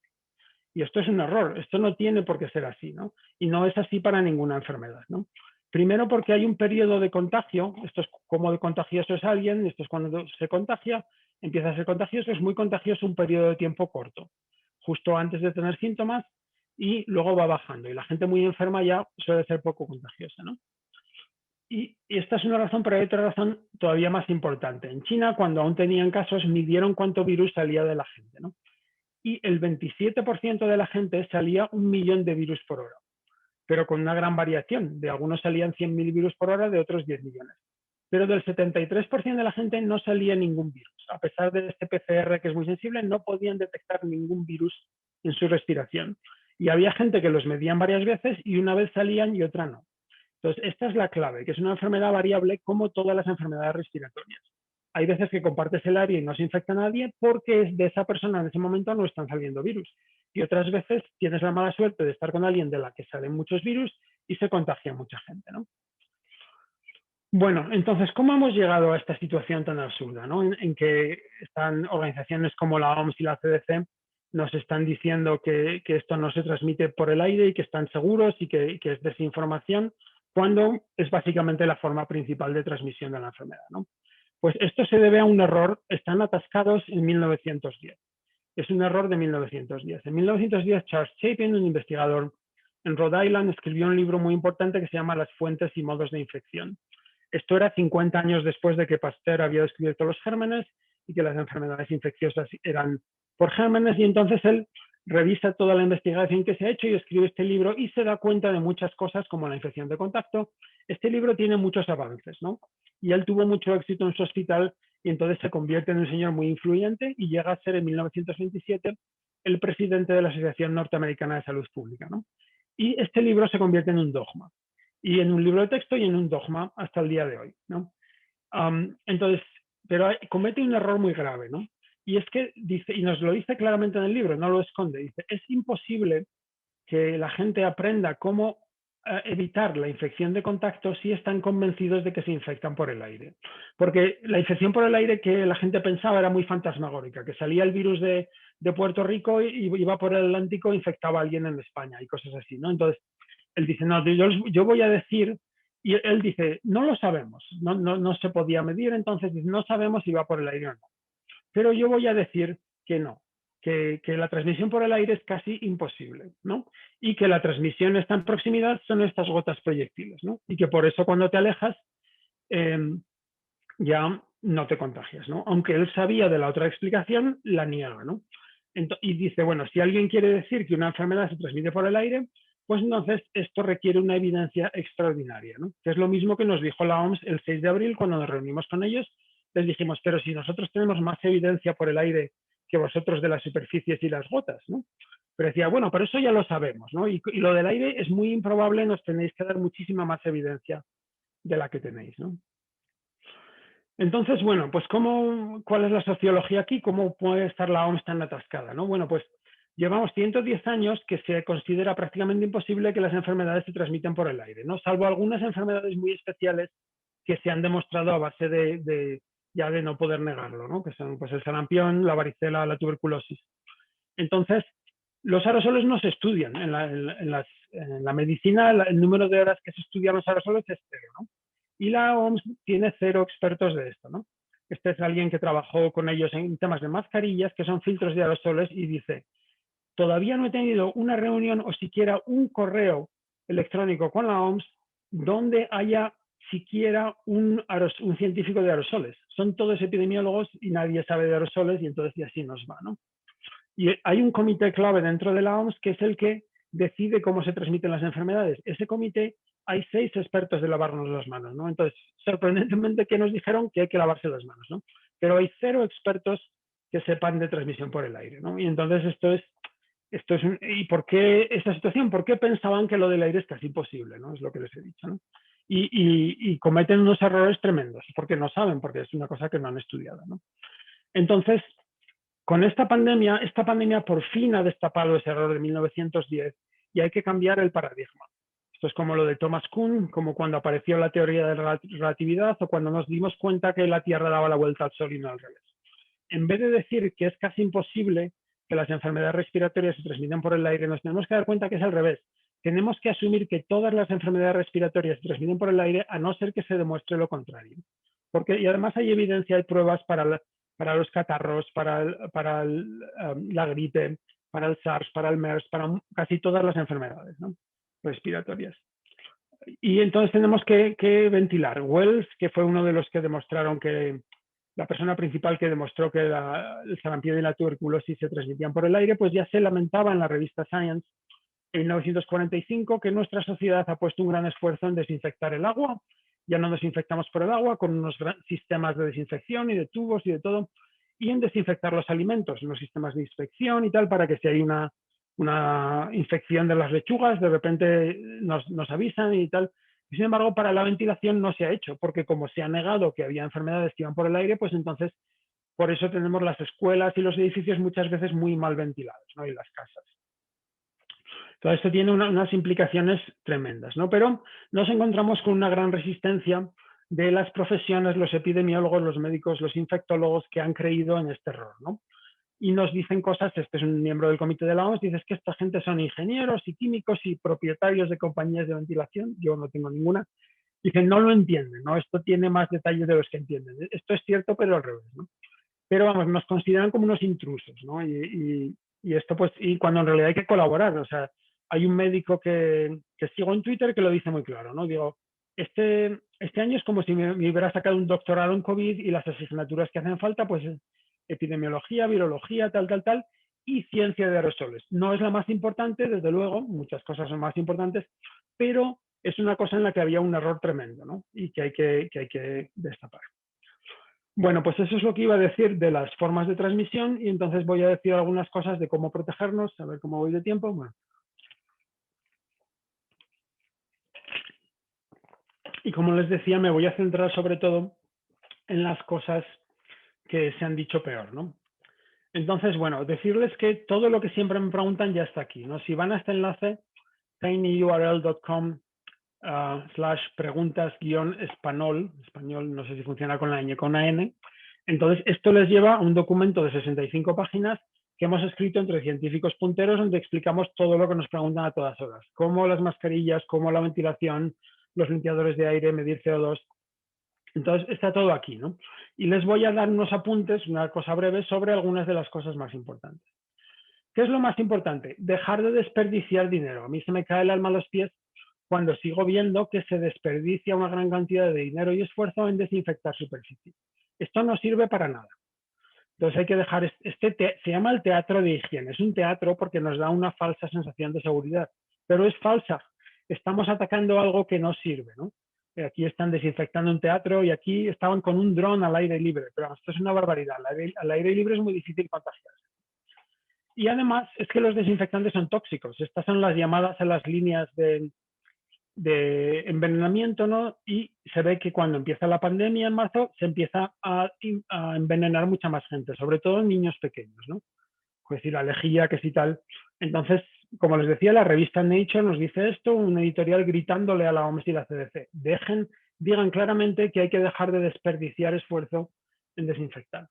Y esto es un error, esto no tiene por qué ser así, ¿no? Y no es así para ninguna enfermedad, ¿no? Primero porque hay un periodo de contagio, esto es como de contagioso es alguien, esto es cuando se contagia, empieza a ser contagioso, es muy contagioso un periodo de tiempo corto, justo antes de tener síntomas y luego va bajando. Y la gente muy enferma ya suele ser poco contagiosa, ¿no? Y esta es una razón, pero hay otra razón todavía más importante. En China, cuando aún tenían casos, midieron cuánto virus salía de la gente, ¿no? Y el 27% de la gente salía 1 millón de virus por hora, pero con una gran variación. De algunos salían 100.000 virus por hora, de otros 10 millones. Pero del 73% de la gente no salía ningún virus. A pesar de este PCR que es muy sensible, no podían detectar ningún virus en su respiración. Y había gente que los medían varias veces y una vez salían y otra no. Entonces, esta es la clave, que es una enfermedad variable como todas las enfermedades respiratorias. Hay veces que compartes el área y no se infecta a nadie porque de esa persona en ese momento no están saliendo virus. Y otras veces tienes la mala suerte de estar con alguien de la que salen muchos virus y se contagia mucha gente, ¿no? Bueno, entonces, ¿cómo hemos llegado a esta situación tan absurda, ¿no? En que están organizaciones como la OMS y la CDC nos están diciendo que esto no se transmite por el aire y que están seguros y que es desinformación, cuando es básicamente la forma principal de transmisión de la enfermedad, ¿no? Pues esto se debe a un error, están atascados en 1910. Es un error de 1910. En 1910, Charles Chapin, un investigador en Rhode Island, escribió un libro muy importante que se llama Las fuentes y modos de infección. Esto era 50 años después de que Pasteur había descubierto los gérmenes y que las enfermedades infecciosas eran por gérmenes, y entonces él revisa toda la investigación que se ha hecho y escribe este libro y se da cuenta de muchas cosas como la infección de contacto. Este libro tiene muchos avances, ¿no? Y él tuvo mucho éxito en su hospital y entonces se convierte en un señor muy influyente y llega a ser en 1927 el presidente de la Asociación Norteamericana de Salud Pública, ¿no? Y este libro se convierte en un dogma, y en un libro de texto y en un dogma hasta el día de hoy, ¿no? Entonces, pero comete un error muy grave, ¿no? Y es que dice, y nos lo dice claramente en el libro, no lo esconde, dice, es imposible que la gente aprenda cómo evitar la infección de contacto si están convencidos de que se infectan por el aire. Porque la infección por el aire que la gente pensaba era muy fantasmagórica, que salía el virus de Puerto Rico y iba por el Atlántico e infectaba a alguien en España y cosas así, ¿no? Entonces, él dice, no, yo voy a decir, y él dice, no lo sabemos, no se podía medir, entonces no sabemos si va por el aire o no. Pero yo voy a decir que no, que la transmisión por el aire es casi imposible, ¿no? Y que la transmisión está en proximidad son estas gotas proyectiles, ¿no? Y que por eso cuando te alejas ya no te contagias, ¿no? Aunque él sabía de la otra explicación, la niega, ¿no? Y dice, bueno, si alguien quiere decir que una enfermedad se transmite por el aire, pues entonces esto requiere una evidencia extraordinaria, ¿no? Que es lo mismo que nos dijo la OMS el 6 de abril cuando nos reunimos con ellos. Les dijimos, pero si nosotros tenemos más evidencia por el aire que vosotros de las superficies y las gotas, ¿no? Pero decía, bueno, pero eso ya lo sabemos, ¿no? Y lo del aire es muy improbable, nos tenéis que dar muchísima más evidencia de la que tenéis, ¿no? Entonces, bueno, pues ¿cuál es la sociología aquí? ¿Cómo puede estar la OMS tan atascada, ¿no? Bueno, pues llevamos 110 años que se considera prácticamente imposible que las enfermedades se transmiten por el aire, ¿no? Salvo algunas enfermedades muy especiales que se han demostrado a base ya de no poder negarlo, ¿no? Que son pues el sarampión, la varicela, la tuberculosis. Entonces, los aerosoles no se estudian. En la medicina, el número de horas que se estudian los aerosoles es cero, ¿no? Y la OMS tiene 0 expertos de esto, ¿no? Este es alguien que trabajó con ellos en temas de mascarillas, que son filtros de aerosoles, y dice, todavía no he tenido una reunión o siquiera un correo electrónico con la OMS donde haya siquiera un científico de aerosoles. Son todos epidemiólogos y nadie sabe de aerosoles y entonces y así nos va, ¿no? Y hay un comité clave dentro de la OMS que es el que decide cómo se transmiten las enfermedades. Ese comité hay 6 expertos de lavarnos las manos, ¿no? Entonces, sorprendentemente que nos dijeron que hay que lavarse las manos, ¿no? Pero hay 0 expertos que sepan de transmisión por el aire, ¿no? Y entonces ¿y por qué esta situación? ¿Por qué pensaban que lo del aire es casi imposible, ¿no? Es lo que les he dicho, ¿no? Y cometen unos errores tremendos, porque no saben, porque es una cosa que no han estudiado, ¿no? Entonces, con esta pandemia por fin ha destapado ese error de 1910 y hay que cambiar el paradigma. Esto es como lo de Thomas Kuhn, como cuando apareció la teoría de la relatividad o cuando nos dimos cuenta que la Tierra daba la vuelta al Sol y no al revés. En vez de decir que es casi imposible que las enfermedades respiratorias se transmiten por el aire, nos tenemos que dar cuenta que es al revés. Tenemos que asumir que todas las enfermedades respiratorias se transmiten por el aire a no ser que se demuestre lo contrario. Y además hay evidencia, hay pruebas para los catarros, para la gripe, para el SARS, para el MERS, para casi todas las enfermedades, ¿no? Respiratorias. Y entonces tenemos que ventilar. Wells, que fue uno de los que demostraron que la persona principal que demostró que el sarampión y la tuberculosis se transmitían por el aire, pues ya se lamentaba en la revista Science en 1945 que nuestra sociedad ha puesto un gran esfuerzo en desinfectar el agua. Ya no desinfectamos por el agua con unos sistemas de desinfección y de tubos y de todo, y en desinfectar los alimentos, los sistemas de inspección y tal, para que si hay una infección de las lechugas, de repente nos avisan y tal. Y sin embargo, para la ventilación no se ha hecho, porque como se ha negado que había enfermedades que iban por el aire, pues entonces por eso tenemos las escuelas y los edificios muchas veces muy mal ventilados, ¿no? Y las casas. Todo esto tiene unas implicaciones tremendas, ¿no? Pero nos encontramos con una gran resistencia de las profesiones, los epidemiólogos, los médicos, los infectólogos que han creído en este error, ¿no? Y nos dicen cosas, este es un miembro del comité de la OMS, dice que esta gente son ingenieros y químicos y propietarios de compañías de ventilación, yo no tengo ninguna, dicen no lo entienden, ¿no? Esto tiene más detalles de los que entienden. Esto es cierto, pero al revés, ¿no? Pero vamos, nos consideran como unos intrusos, ¿no? Y esto pues, y cuando en realidad hay que colaborar, o sea, hay un médico que sigo en Twitter que lo dice muy claro, ¿no? Digo, este año es como si me hubiera sacado un doctorado en COVID y las asignaturas que hacen falta, pues epidemiología, virología, tal, y ciencia de aerosoles. No es la más importante, desde luego, muchas cosas son más importantes, pero es una cosa en la que había un error tremendo, ¿no? Y que hay que destapar. Bueno, pues eso es lo que iba a decir de las formas de transmisión y entonces voy a decir algunas cosas de cómo protegernos, a ver cómo voy de tiempo. Bueno. Y como les decía, me voy a centrar sobre todo en las cosas que se han dicho peor, ¿no? Entonces, bueno, decirles que todo lo que siempre me preguntan ya está aquí, ¿no? Si van a este enlace, tinyurl.com/preguntas-español, español no sé si funciona con la ñ, con una n, entonces esto les lleva a un documento de 65 páginas que hemos escrito entre científicos punteros donde explicamos todo lo que nos preguntan a todas horas, cómo las mascarillas, cómo la ventilación, los limpiadores de aire, medir CO2. Entonces está todo aquí, ¿no? Y les voy a dar unos apuntes, una cosa breve sobre algunas de las cosas más importantes. ¿Qué es lo más importante? Dejar de desperdiciar dinero. A mí se me cae el alma a los pies cuando sigo viendo que se desperdicia una gran cantidad de dinero y esfuerzo en desinfectar superficies. Esto no sirve para nada. Entonces hay que dejar, se llama el teatro de higiene. Es un teatro porque nos da una falsa sensación de seguridad, pero es falsa. Estamos atacando algo que no sirve, ¿no? Aquí están desinfectando un teatro y aquí estaban con un dron al aire libre, pero esto es una barbaridad. Al aire libre es muy difícil contagiarse. Y además es que los desinfectantes son tóxicos. Estas son las llamadas a las líneas de envenenamiento, ¿no? Y se ve que cuando empieza la pandemia en marzo se empieza a envenenar mucha más gente, sobre todo en niños pequeños, ¿no? Es decir, la lejía, que sí tal. Entonces, como les decía, la revista Nature nos dice esto, un editorial gritándole a la OMS y la CDC. Digan claramente que hay que dejar de desperdiciar esfuerzo en desinfectar.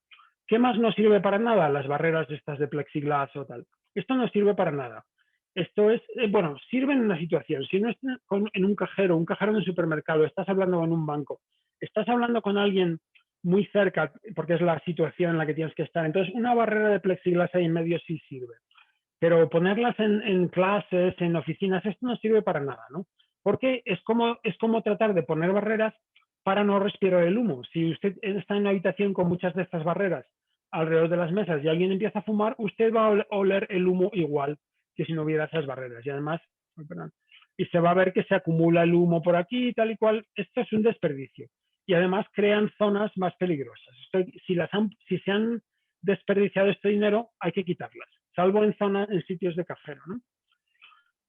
¿Qué más no sirve para nada? Las barreras estas de plexiglas o tal. Esto no sirve para nada. Esto es, bueno, sirve en una situación. Si no estás en un cajero de un supermercado, estás hablando en un banco, estás hablando con alguien muy cerca, porque es la situación en la que tienes que estar. Entonces, una barrera de plexiglas ahí en medio sí sirve. Pero ponerlas en clases, en oficinas, esto no sirve para nada, ¿no? Porque es como tratar de poner barreras para no respirar el humo. Si usted está en una habitación con muchas de estas barreras alrededor de las mesas y alguien empieza a fumar, usted va a oler el humo igual que si no hubiera esas barreras. Y además, y se va a ver que se acumula el humo por aquí y tal y cual. Esto es un desperdicio. Y además crean zonas más peligrosas. Si se han desperdiciado este dinero, hay que quitarlas, salvo en sitios de cajero, ¿no?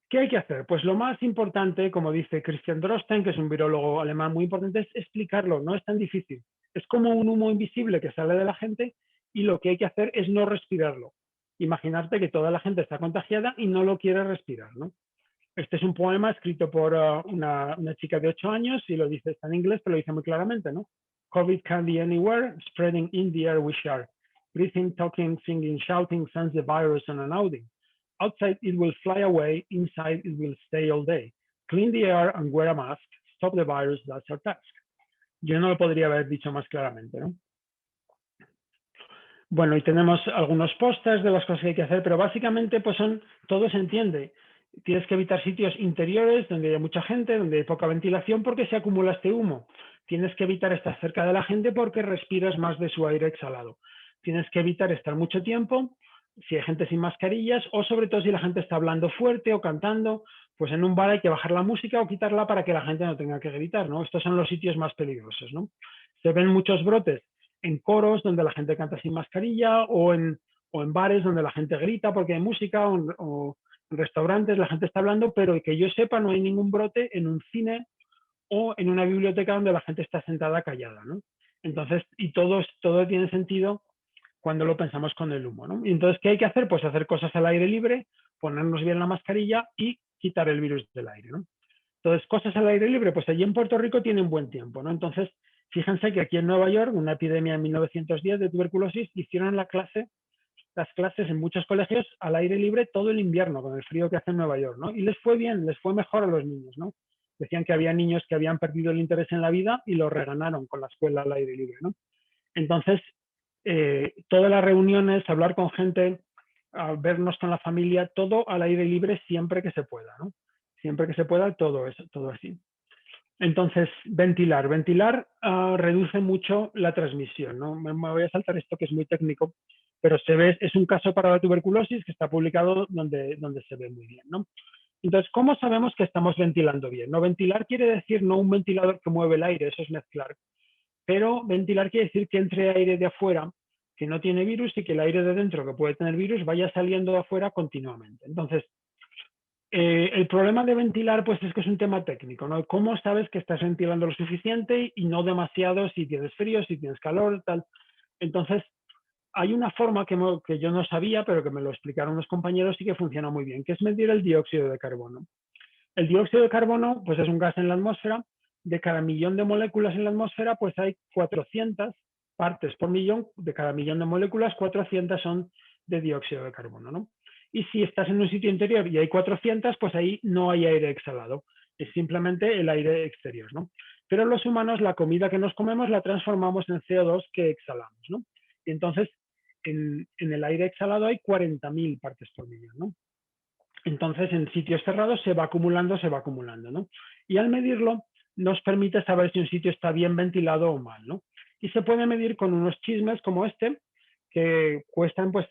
¿Qué hay que hacer? Pues lo más importante, como dice Christian Drosten, que es un virólogo alemán muy importante, es explicarlo, no es tan difícil. Es como un humo invisible que sale de la gente y lo que hay que hacer es no respirarlo. Imaginarte que toda la gente está contagiada y no lo quiere respirar, ¿no? Este es un poema escrito por una chica de 8 años y lo dice, está en inglés, pero lo dice muy claramente, ¿no? COVID can be anywhere, spreading in the air we share. Breathing, talking, singing, shouting sends the virus on an outing. Outside it will fly away, inside it will stay all day. Clean the air and wear a mask. Stop the virus, that's our task. Yo no lo podría haber dicho más claramente, ¿no? Bueno, y tenemos algunos pósters de las cosas que hay que hacer, pero básicamente pues todo se entiende. Tienes que evitar sitios interiores donde hay mucha gente, donde hay poca ventilación porque se acumula este humo. Tienes que evitar estar cerca de la gente porque respiras más de su aire exhalado. Tienes que evitar estar mucho tiempo si hay gente sin mascarillas o sobre todo si la gente está hablando fuerte o cantando, pues en un bar hay que bajar la música o quitarla para que la gente no tenga que gritar, ¿no? Estos son los sitios más peligrosos, ¿no? Se ven muchos brotes en coros donde la gente canta sin mascarilla o en bares donde la gente grita porque hay música o en restaurantes la gente está hablando, pero que yo sepa no hay ningún brote en un cine o en una biblioteca donde la gente está sentada callada, ¿no? Entonces, y todo tiene sentido cuando lo pensamos con el humo, ¿no? Y entonces, ¿qué hay que hacer? Pues hacer cosas al aire libre, ponernos bien la mascarilla y quitar el virus del aire, ¿no? Entonces, cosas al aire libre, pues allí en Puerto Rico tienen buen tiempo, ¿no? Entonces, fíjense que aquí en Nueva York, una epidemia en 1910 de tuberculosis, hicieron las clases en muchos colegios al aire libre todo el invierno, con el frío que hace en Nueva York, ¿no? Y les fue bien, les fue mejor a los niños, ¿no? Decían que había niños que habían perdido el interés en la vida y lo reganaron con la escuela al aire libre, ¿no? Entonces, todas las reuniones, hablar con gente, vernos con la familia, todo al aire libre siempre que se pueda, ¿no? Siempre que se pueda, todo eso, todo así. Entonces, ventilar reduce mucho la transmisión, ¿no? Me voy a saltar esto que es muy técnico, pero se ve, es un caso para la tuberculosis que está publicado donde se ve muy bien, ¿no? Entonces, ¿cómo sabemos que estamos ventilando bien? No, ventilar quiere decir no un ventilador que mueve el aire, eso es mezclar, pero ventilar quiere decir que entre aire de afuera que no tiene virus y que el aire de dentro que puede tener virus vaya saliendo de afuera continuamente. Entonces, el problema de ventilar pues es que es un tema técnico, ¿no? ¿Cómo sabes que estás ventilando lo suficiente y no demasiado si tienes frío, si tienes calor, tal? Entonces, hay una forma que yo no sabía, pero que me lo explicaron los compañeros y que funciona muy bien, que es medir el dióxido de carbono. El dióxido de carbono pues es un gas en la atmósfera. De cada millón de moléculas en la atmósfera, pues hay 400 partes por millón. De cada millón de moléculas, 400 son de dióxido de carbono, ¿no? Y si estás en un sitio interior y hay 400, pues ahí no hay aire exhalado. Es simplemente el aire exterior, ¿no? Pero los humanos, la comida que nos comemos la transformamos en CO2 que exhalamos, ¿no? Y entonces, en el aire exhalado hay 40.000 partes por millón, ¿no? Entonces, en sitios cerrados se va acumulando, ¿no? Y al medirlo, nos permite saber si un sitio está bien ventilado o mal, ¿no? Y se puede medir con unos chismes como este, que cuestan, pues,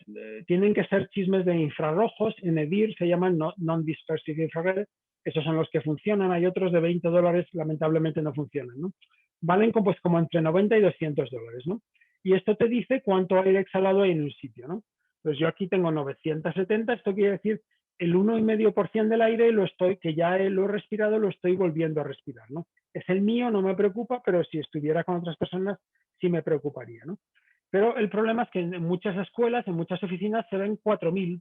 tienen que ser chismes de infrarrojos, en EDIR se llaman Non-Dispersive Infrared, esos son los que funcionan, hay otros de $20, lamentablemente no funcionan, ¿no? Valen pues, como entre 90 y $200, ¿no? Y esto te dice cuánto aire exhalado hay en un sitio, ¿no? Pues yo aquí tengo 970, esto quiere decir el 1,5% del aire que ya lo he respirado, lo estoy volviendo a respirar, ¿no? Es el mío, no me preocupa, pero si estuviera con otras personas, sí me preocuparía, ¿no? Pero el problema es que en muchas escuelas, en muchas oficinas, se ven 4.000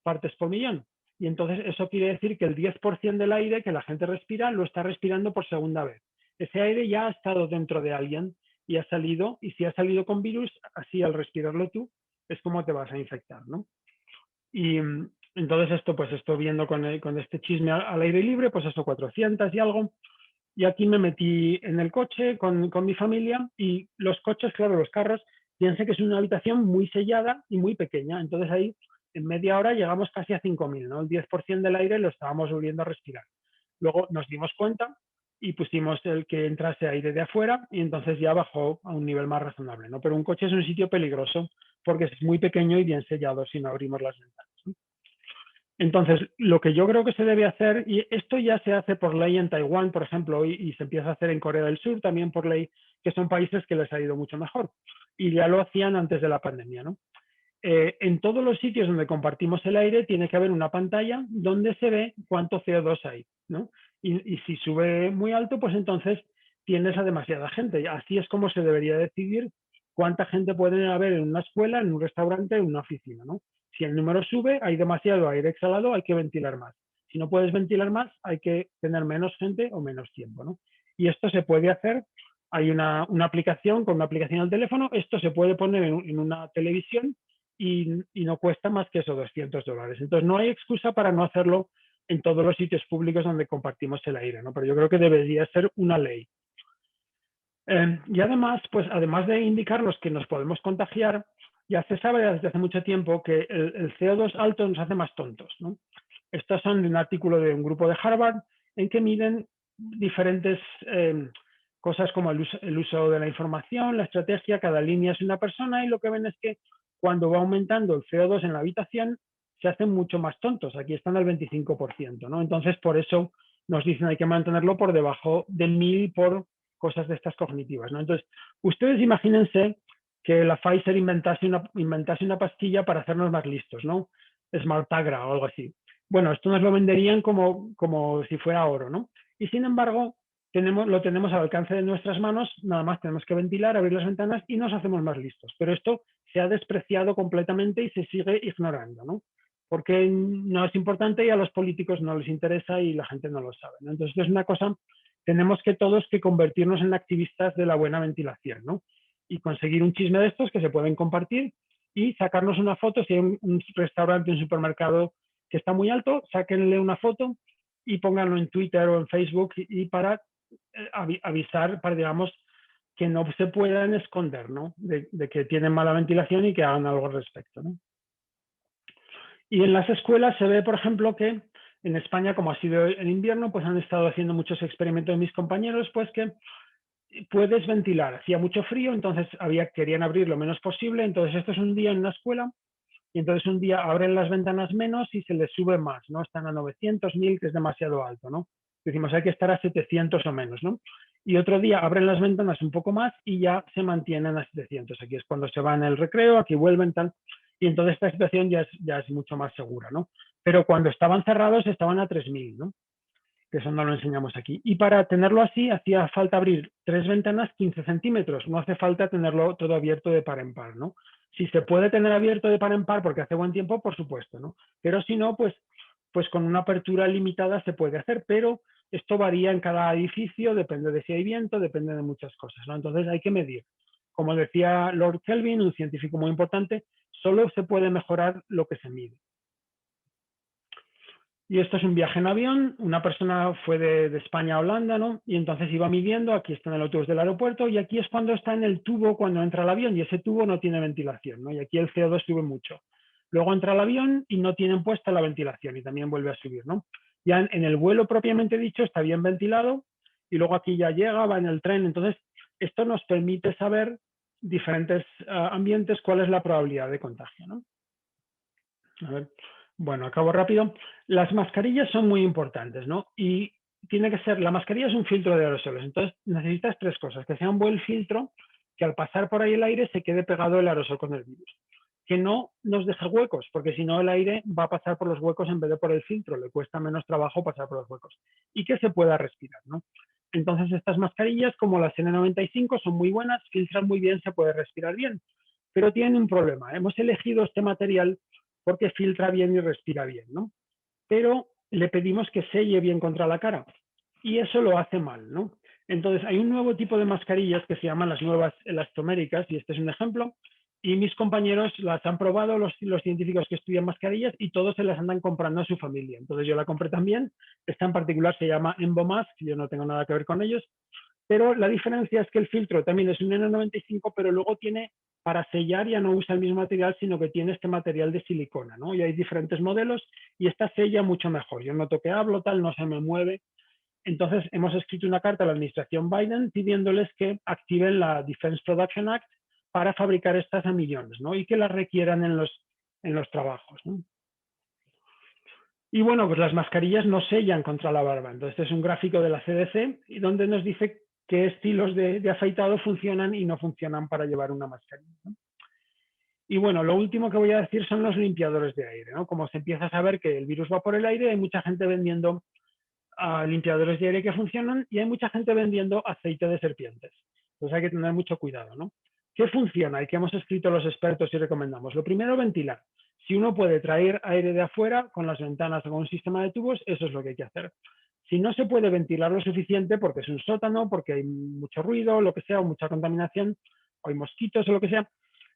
partes por millón. Y entonces eso quiere decir que el 10% del aire que la gente respira lo está respirando por segunda vez. Ese aire ya ha estado dentro de alguien y ha salido, y si ha salido con virus, así al respirarlo tú, es como te vas a infectar, ¿no? Y entonces esto viendo con este chisme al aire libre, pues eso, 400 y algo. Y aquí me metí en el coche con mi familia y los coches, claro, los carros, piense que es una habitación muy sellada y muy pequeña. Entonces ahí en media hora llegamos casi a 5.000, ¿no? El 10% del aire lo estábamos volviendo a respirar. Luego nos dimos cuenta y pusimos el que entrase aire de afuera y entonces ya bajó a un nivel más razonable, ¿no? Pero un coche es un sitio peligroso porque es muy pequeño y bien sellado si no abrimos las ventanas, ¿no? Entonces, lo que yo creo que se debe hacer, y esto ya se hace por ley en Taiwán, por ejemplo, y se empieza a hacer en Corea del Sur también por ley, que son países que les ha ido mucho mejor. Y ya lo hacían antes de la pandemia, ¿no? En todos los sitios donde compartimos el aire tiene que haber una pantalla donde se ve cuánto CO2 hay, ¿no? Y si sube muy alto, pues entonces tienes a demasiada gente. Así es como se debería decidir cuánta gente puede haber en una escuela, en un restaurante, en una oficina, ¿no? Si el número sube, hay demasiado aire exhalado, hay que ventilar más. Si no puedes ventilar más, hay que tener menos gente o menos tiempo, ¿no? Y esto se puede hacer. Hay una aplicación, con una aplicación al teléfono, esto se puede poner en una televisión y no cuesta más que eso, $200. Entonces no hay excusa para no hacerlo en todos los sitios públicos donde compartimos el aire, ¿no? Pero yo creo que debería ser una ley. Y además, pues además de indicarnos que nos podemos contagiar, ya se sabe desde hace mucho tiempo que el CO2 alto nos hace más tontos, ¿no? Estos son de un artículo de un grupo de Harvard en que miden diferentes cosas como el uso de la información, la estrategia, cada línea es una persona y lo que ven es que cuando va aumentando el CO2 en la habitación se hacen mucho más tontos. Aquí están al 25%, ¿no? Entonces, por eso nos dicen hay que mantenerlo por debajo de 1.000 por cosas de estas cognitivas, ¿no? Entonces, ustedes imagínense que la Pfizer inventase una pastilla para hacernos más listos, ¿no? Smartagra o algo así. Bueno, esto nos lo venderían como si fuera oro, ¿no? Y sin embargo, lo tenemos al alcance de nuestras manos, nada más tenemos que ventilar, abrir las ventanas y nos hacemos más listos. Pero esto se ha despreciado completamente y se sigue ignorando, ¿no? Porque no es importante y a los políticos no les interesa y la gente no lo sabe, ¿no? Entonces, esto es una cosa, tenemos que todos que convertirnos en activistas de la buena ventilación, ¿no? Y conseguir un chisme de estos que se pueden compartir y sacarnos una foto, si hay un restaurante, un supermercado que está muy alto, sáquenle una foto y pónganlo en Twitter o en Facebook y para avisar, para, digamos, que no se puedan esconder, ¿no? De que tienen mala ventilación y que hagan algo al respecto, ¿no? Y en las escuelas se ve, por ejemplo, que en España, como ha sido el invierno, pues han estado haciendo muchos experimentos mis compañeros, pues que puedes ventilar. Hacía mucho frío, entonces querían abrir lo menos posible. Entonces esto es un día en una escuela y entonces un día abren las ventanas menos y se les sube más, ¿no? Están a 900, 1000, que es demasiado alto, ¿no? Decimos, hay que estar a 700 o menos, ¿no? Y otro día abren las ventanas un poco más y ya se mantienen a 700. Aquí es cuando se va en el recreo, aquí vuelven, tal. Y entonces esta situación ya es mucho más segura, ¿no? Pero cuando estaban cerrados estaban a 3000, ¿no? Que eso no lo enseñamos aquí. Y para tenerlo así hacía falta abrir 3 ventanas 15 centímetros. No hace falta tenerlo todo abierto de par en par, ¿no? Si se puede tener abierto de par en par porque hace buen tiempo, por supuesto, ¿no? Pero si no, pues con una apertura limitada se puede hacer, pero esto varía en cada edificio, depende de si hay viento, depende de muchas cosas, ¿no? Entonces hay que medir. Como decía Lord Kelvin, un científico muy importante, solo se puede mejorar lo que se mide. Y esto es un viaje en avión, una persona fue de España a Holanda, ¿no? Y entonces iba midiendo, aquí está en el autobús del aeropuerto, y aquí es cuando está en el tubo, cuando entra el avión, y ese tubo no tiene ventilación, ¿no? Y aquí el CO2 sube mucho. Luego entra el avión y no tienen puesta la ventilación, y también vuelve a subir, ¿no? Ya en el vuelo propiamente dicho está bien ventilado, y luego aquí ya llega, va en el tren. Entonces, esto nos permite saber diferentes ambientes cuál es la probabilidad de contagio, ¿no? A ver. Bueno, acabo rápido. Las mascarillas son muy importantes, ¿no? Y tiene que ser, la mascarilla es un filtro de aerosoles, entonces necesitas 3 cosas, que sea un buen filtro, que al pasar por ahí el aire se quede pegado el aerosol con el virus, que no nos deje huecos, porque si no el aire va a pasar por los huecos en vez de por el filtro, le cuesta menos trabajo pasar por los huecos, y que se pueda respirar, ¿no? Entonces estas mascarillas, como las N95, son muy buenas, filtran muy bien, se puede respirar bien, pero tienen un problema. Hemos elegido este material porque filtra bien y respira bien, ¿no? Pero le pedimos que selle bien contra la cara y eso lo hace mal, ¿no? Entonces hay un nuevo tipo de mascarillas que se llaman las nuevas elastoméricas, y este es un ejemplo, y mis compañeros las han probado, los científicos que estudian mascarillas, y todos se las andan comprando a su familia. Entonces yo la compré también, esta en particular se llama Embomask, yo no tengo nada que ver con ellos, pero la diferencia es que el filtro también es un N95, pero luego tiene, para sellar ya no usa el mismo material, sino que tiene este material de silicona, ¿no? Y hay diferentes modelos y esta sella mucho mejor. Yo noto que hablo, tal, no se me mueve. Entonces hemos escrito una carta a la administración Biden pidiéndoles que activen la Defense Production Act para fabricar estas a millones, ¿no? Y que las requieran en los trabajos, ¿no? Y bueno, pues las mascarillas no sellan contra la barba. Entonces, este es un gráfico de la CDC y donde nos dice qué estilos de afeitado funcionan y no funcionan para llevar una mascarilla, ¿no? Y bueno, lo último que voy a decir son los limpiadores de aire, ¿no? Como se empieza a saber que el virus va por el aire, hay mucha gente vendiendo limpiadores de aire que funcionan y hay mucha gente vendiendo aceite de serpientes. Entonces hay que tener mucho cuidado, ¿no? ¿Qué funciona y qué hemos escrito los expertos y recomendamos? Lo primero, ventilar. Si uno puede traer aire de afuera con las ventanas o con un sistema de tubos, eso es lo que hay que hacer. Si no se puede ventilar lo suficiente porque es un sótano, porque hay mucho ruido, lo que sea, o mucha contaminación, o hay mosquitos o lo que sea,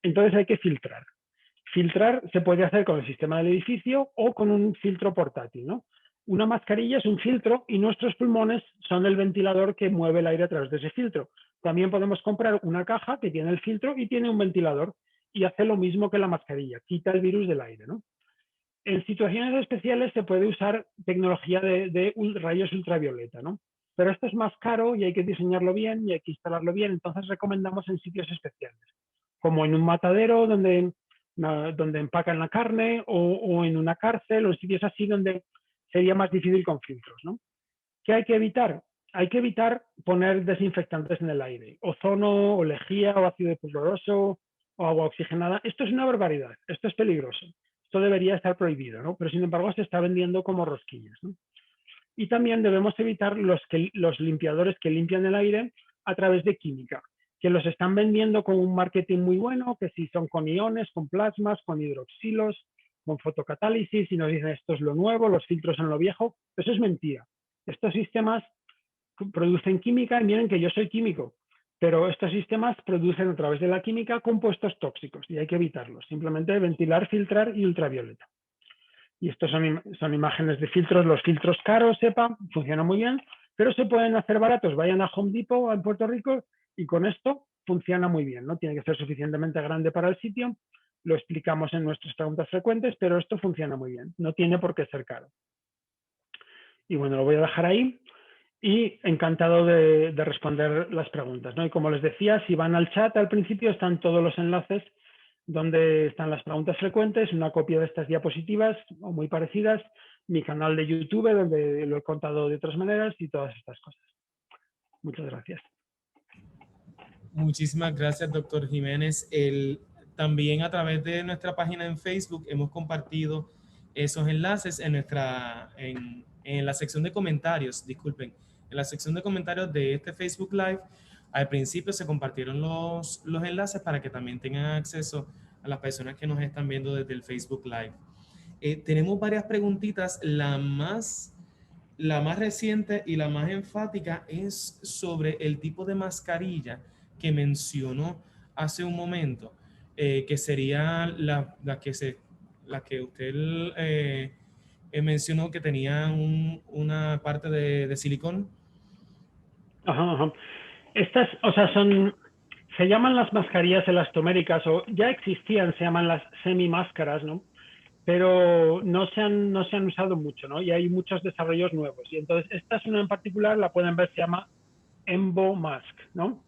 entonces hay que filtrar. Filtrar se puede hacer con el sistema del edificio o con un filtro portátil, ¿no? Una mascarilla es un filtro y nuestros pulmones son el ventilador que mueve el aire a través de ese filtro. También podemos comprar una caja que tiene el filtro y tiene un ventilador y hace lo mismo que la mascarilla, quita el virus del aire, ¿no? En situaciones especiales se puede usar tecnología de rayos ultravioleta, ¿no? Pero esto es más caro y hay que diseñarlo bien y hay que instalarlo bien, entonces recomendamos en sitios especiales, como en un matadero donde empacan la carne o en una cárcel o en sitios así donde sería más difícil con filtros, ¿no? ¿Qué hay que evitar? Hay que evitar poner desinfectantes en el aire, ozono, o lejía, o ácido hipocloroso, o agua oxigenada. Esto es una barbaridad, esto es peligroso. Esto debería estar prohibido, ¿no? Pero sin embargo se está vendiendo como rosquillas, ¿no? Y también debemos evitar los limpiadores que limpian el aire a través de química, que los están vendiendo con un marketing muy bueno, que si son con iones, con plasmas, con hidroxilos, con fotocatálisis, y nos dicen esto es lo nuevo, los filtros son lo viejo. Eso es mentira. Estos sistemas producen química, y miren que yo soy químico, pero estos sistemas producen a través de la química compuestos tóxicos y hay que evitarlos. Simplemente ventilar, filtrar y ultravioleta. Y estos son imágenes de filtros. Los filtros caros, sepa, funcionan muy bien, pero se pueden hacer baratos. Vayan a Home Depot en Puerto Rico y con esto funciona muy bien, ¿no? Tiene que ser suficientemente grande para el sitio. Lo explicamos en nuestras preguntas frecuentes, pero esto funciona muy bien. No tiene por qué ser caro. Y bueno, lo voy a dejar ahí. Y encantado de responder las preguntas, ¿no? Y como les decía, si van al chat al principio están todos los enlaces donde están las preguntas frecuentes, una copia de estas diapositivas o muy parecidas, mi canal de YouTube donde lo he contado de otras maneras y todas estas cosas. Muchas gracias. Muchísimas gracias, doctor Jiménez. También a través de nuestra página en Facebook hemos compartido esos enlaces en la sección de comentarios, disculpen, en la sección de comentarios de este Facebook Live. Al principio se compartieron los enlaces para que también tengan acceso a las personas que nos están viendo desde el Facebook Live. Tenemos varias preguntitas. La más reciente y la más enfática es sobre el tipo de mascarilla que mencionó hace un momento, que sería la que usted mencionó que tenía una parte de silicón. Ajá, ajá. Estas, o sea, se llaman las mascarillas elastoméricas o ya existían, se llaman las semimáscaras, ¿no? Pero no se han usado mucho, ¿no? Y hay muchos desarrollos nuevos. Y entonces, esta es una en particular, la pueden ver, se llama Embo Mask, ¿no?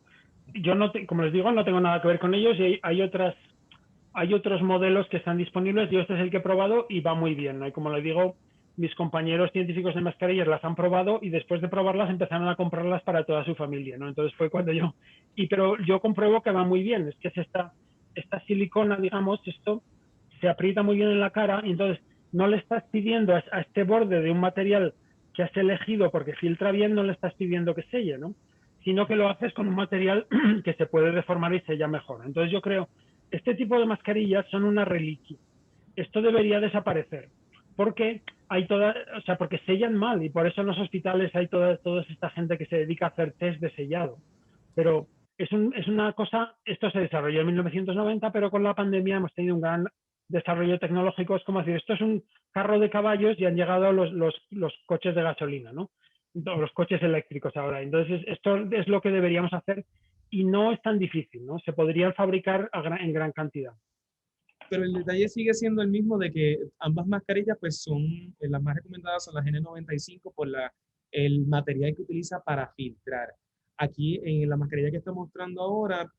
Yo no, como les digo, no tengo nada que ver con ellos y hay otros modelos que están disponibles. Yo este es el que he probado y va muy bien, ¿no? Y como les digo, mis compañeros científicos de mascarillas las han probado y después de probarlas empezaron a comprarlas para toda su familia, ¿no? Entonces fue cuando pero yo compruebo que va muy bien. Es que es esta silicona, digamos, esto se aprieta muy bien en la cara y entonces no le estás pidiendo a este borde de un material que has elegido porque filtra bien, no le estás pidiendo que selle, ¿no? Sino que lo haces con un material que se puede deformar y sella mejor. Entonces yo creo, este tipo de mascarillas son una reliquia. Esto debería desaparecer porque porque sellan mal y por eso en los hospitales hay toda esta gente que se dedica a hacer test de sellado. Pero es una cosa, esto se desarrolló en 1990, pero con la pandemia hemos tenido un gran desarrollo tecnológico. Es como decir, esto es un carro de caballos y han llegado los coches de gasolina, ¿no? Los coches eléctricos ahora. Entonces, esto es lo que deberíamos hacer y no es tan difícil, ¿no? Se podrían fabricar en gran cantidad. Pero el detalle sigue siendo el mismo de que ambas mascarillas pues son, las más recomendadas son las N95 por el material que utiliza para filtrar. Aquí en la mascarilla que está mostrando ahora,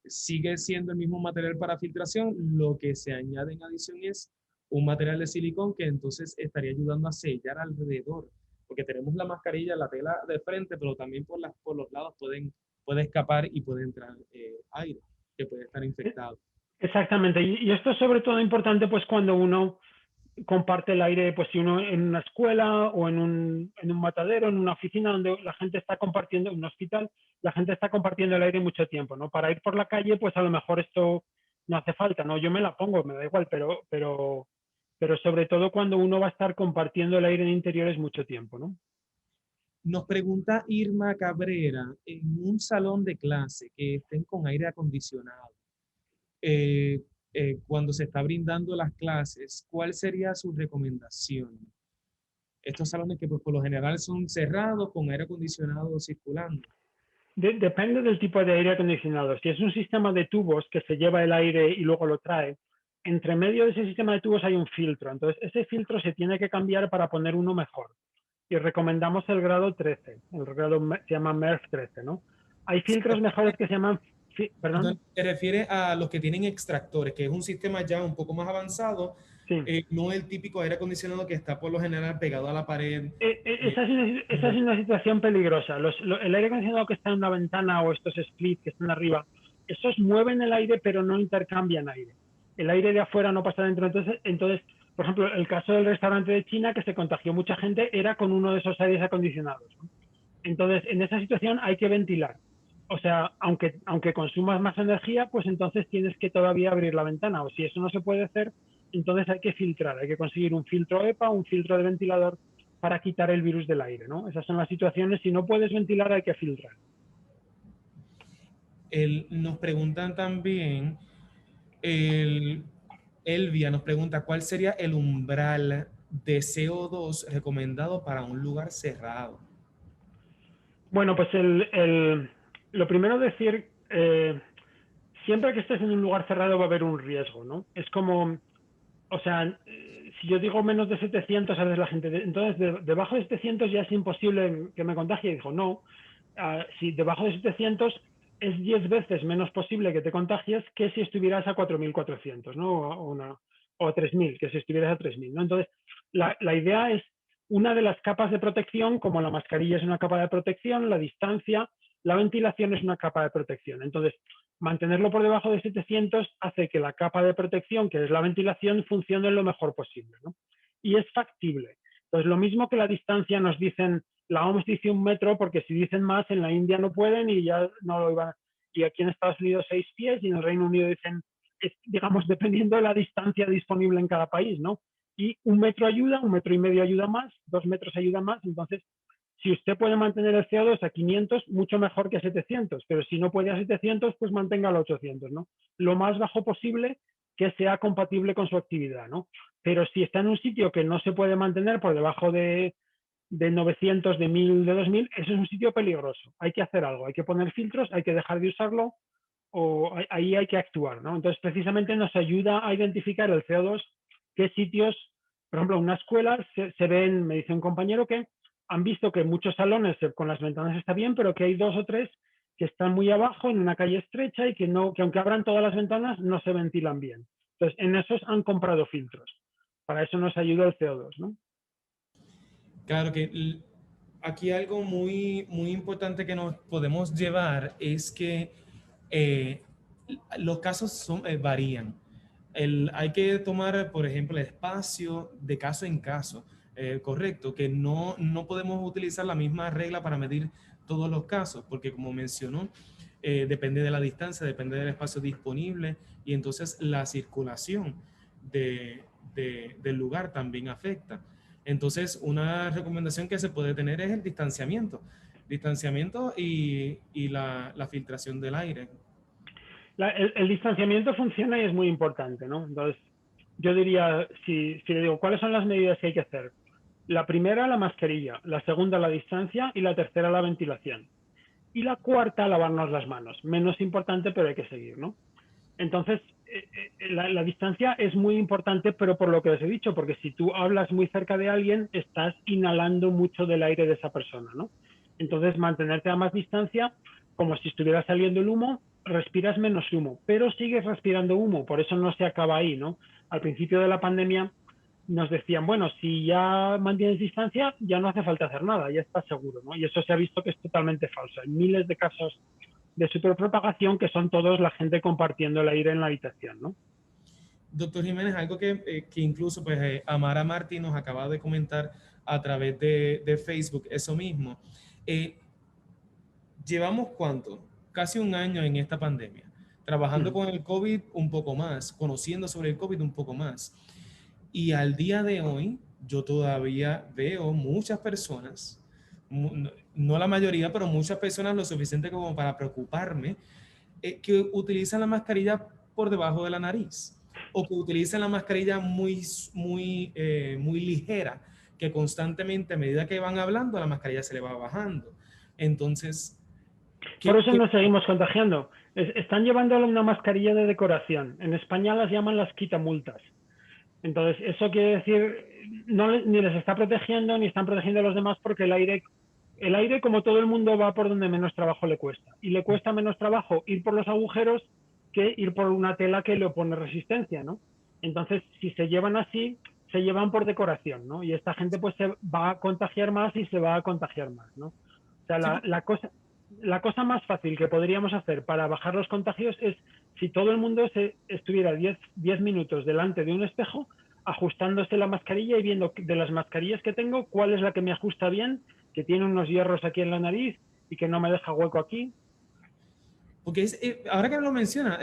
sigue siendo el mismo material para filtración, lo que se añade en adición es un material de silicón que entonces estaría ayudando a sellar alrededor, porque tenemos la mascarilla, la tela de frente, pero también por los lados puede escapar y puede entrar aire que puede estar infectado. Exactamente, y esto es sobre todo importante pues cuando uno comparte el aire, pues si uno en una escuela o en un matadero, en una oficina donde la gente está compartiendo, en un hospital, la gente está compartiendo el aire mucho tiempo, ¿no? Para ir por la calle, pues a lo mejor esto no hace falta, ¿no? Yo me la pongo, me da igual, pero sobre todo cuando uno va a estar compartiendo el aire en interiores mucho tiempo, ¿no? Nos pregunta Irma Cabrera, en un salón de clase que estén con aire acondicionado, cuando se está brindando las clases, ¿cuál sería su recomendación? Estos salones que pues, por lo general son cerrados con aire acondicionado circulando. Depende del tipo de aire acondicionado. Si es un sistema de tubos que se lleva el aire y luego lo trae, entre medio de ese sistema de tubos hay un filtro. Entonces, ese filtro se tiene que cambiar para poner uno mejor. Y recomendamos el grado 13. El grado se llama MERV 13, ¿no? Hay filtros mejores que se llaman... ¿Perdón? Se refiere a los que tienen extractores, que es un sistema ya un poco más avanzado, Sí. no el típico aire acondicionado que está por lo general pegado a la pared. Esa es una situación peligrosa. El aire acondicionado que está en una ventana o estos split que están arriba, esos mueven el aire pero no intercambian aire. El aire de afuera no pasa dentro. Entonces, por ejemplo, el caso del restaurante de China que se contagió mucha gente era con uno de esos aires acondicionados, ¿no? Entonces, en esa situación hay que ventilar. O sea, aunque consumas más energía, pues entonces tienes que todavía abrir la ventana. O si eso no se puede hacer, entonces hay que filtrar. Hay que conseguir un filtro EPA, un filtro de ventilador para quitar el virus del aire, ¿no? Esas son las situaciones. Si no puedes ventilar, hay que filtrar. Nos preguntan también, Elvia nos pregunta, ¿cuál sería el umbral de CO2 recomendado para un lugar cerrado? Bueno, pues lo primero decir, siempre que estés en un lugar cerrado va a haber un riesgo, ¿no? Es como, o sea, si yo digo menos de 700, a veces la gente, entonces debajo de 700 ya es imposible que me contagie. Y dijo, no, si debajo de 700 es 10 veces menos posible que te contagies que si estuvieras a 4.400, ¿no? O a 3.000, que si estuvieras a 3.000, ¿no? Entonces, la idea es una de las capas de protección, como la mascarilla es una capa de protección, la distancia, la ventilación es una capa de protección. Entonces, mantenerlo por debajo de 700 hace que la capa de protección, que es la ventilación, funcione lo mejor posible, ¿no? Y es factible. Entonces, lo mismo que la distancia nos dicen, la OMS dice 1 metro, porque si dicen más, en la India no pueden y ya no lo iban. Y aquí en Estados Unidos 6 pies y en el Reino Unido dicen, digamos, dependiendo de la distancia disponible en cada país, ¿no? Y 1 metro ayuda, 1,5 metros ayuda más, 2 metros ayuda más. Entonces, si usted puede mantener el CO2 a 500, mucho mejor que a 700, pero si no puede a 700, pues manténgalo a 800, ¿no? Lo más bajo posible que sea compatible con su actividad, ¿no? Pero si está en un sitio que no se puede mantener por debajo de 900, de 1.000, de 2.000, eso es un sitio peligroso. Hay que hacer algo, hay que poner filtros, hay que dejar de usarlo o ahí hay que actuar, ¿no? Entonces, precisamente nos ayuda a identificar el CO2, qué sitios, por ejemplo, en una escuela se ven, me dice un compañero que han visto que muchos salones con las ventanas está bien, pero que hay 2 o 3 que están muy abajo en una calle estrecha y que aunque abran todas las ventanas no se ventilan bien. Entonces, en esos han comprado filtros. Para eso nos ayuda el CO2, ¿no? Claro que aquí algo muy, muy importante que nos podemos llevar es que los casos varían. Hay que tomar, por ejemplo, el espacio de caso en caso, correcto, que no podemos utilizar la misma regla para medir todos los casos, porque como mencionó, depende de la distancia, depende del espacio disponible y entonces la circulación del lugar también afecta. Entonces, una recomendación que se puede tener es el distanciamiento y la filtración del aire. El distanciamiento funciona y es muy importante, ¿no? Entonces, yo diría, si le digo, ¿cuáles son las medidas que hay que hacer? La primera, la mascarilla. La segunda, la distancia. Y la tercera, la ventilación. Y la cuarta, lavarnos las manos. Menos importante, pero hay que seguir, ¿no? Entonces, la distancia es muy importante, pero por lo que os he dicho, porque si tú hablas muy cerca de alguien, estás inhalando mucho del aire de esa persona, ¿no? Entonces, mantenerte a más distancia, como si estuviera saliendo el humo, respiras menos humo, pero sigues respirando humo, por eso no se acaba ahí, ¿no? Al principio de la pandemia nos decían, bueno, si ya mantienes distancia, ya no hace falta hacer nada, ya estás seguro, ¿no? Y eso se ha visto que es totalmente falso. Hay miles de casos de superpropagación que son todos la gente compartiendo el aire en la habitación, ¿no? Doctor Jiménez, algo que incluso pues, Amara Martí nos acaba de comentar a través de Facebook, eso mismo. ¿Llevamos cuánto? Casi un año en esta pandemia, trabajando con el COVID un poco más, conociendo sobre el COVID un poco más. Y al día de hoy, yo todavía veo muchas personas, no la mayoría, pero muchas personas lo suficiente como para preocuparme, que utilizan la mascarilla por debajo de la nariz o que utilizan la mascarilla muy ligera, que constantemente a medida que van hablando la mascarilla se le va bajando. Entonces, por eso nos seguimos contagiando. Están llevando una mascarilla de decoración. En España las llaman las quitamultas. Entonces, eso quiere decir, ni les está protegiendo ni están protegiendo a los demás porque el aire, como todo el mundo, va por donde menos trabajo le cuesta. Y le cuesta menos trabajo ir por los agujeros que ir por una tela que le opone resistencia, ¿no? Entonces, si se llevan así, se llevan por decoración, ¿no? Y esta gente pues se va a contagiar más y se va a contagiar más, ¿no? O sea, la cosa más fácil que podríamos hacer para bajar los contagios es si todo el mundo estuviera 10 minutos delante de un espejo ajustándose la mascarilla y viendo de las mascarillas que tengo cuál es la que me ajusta bien, que tiene unos hierros aquí en la nariz y que no me deja hueco aquí. Porque ahora que lo menciona,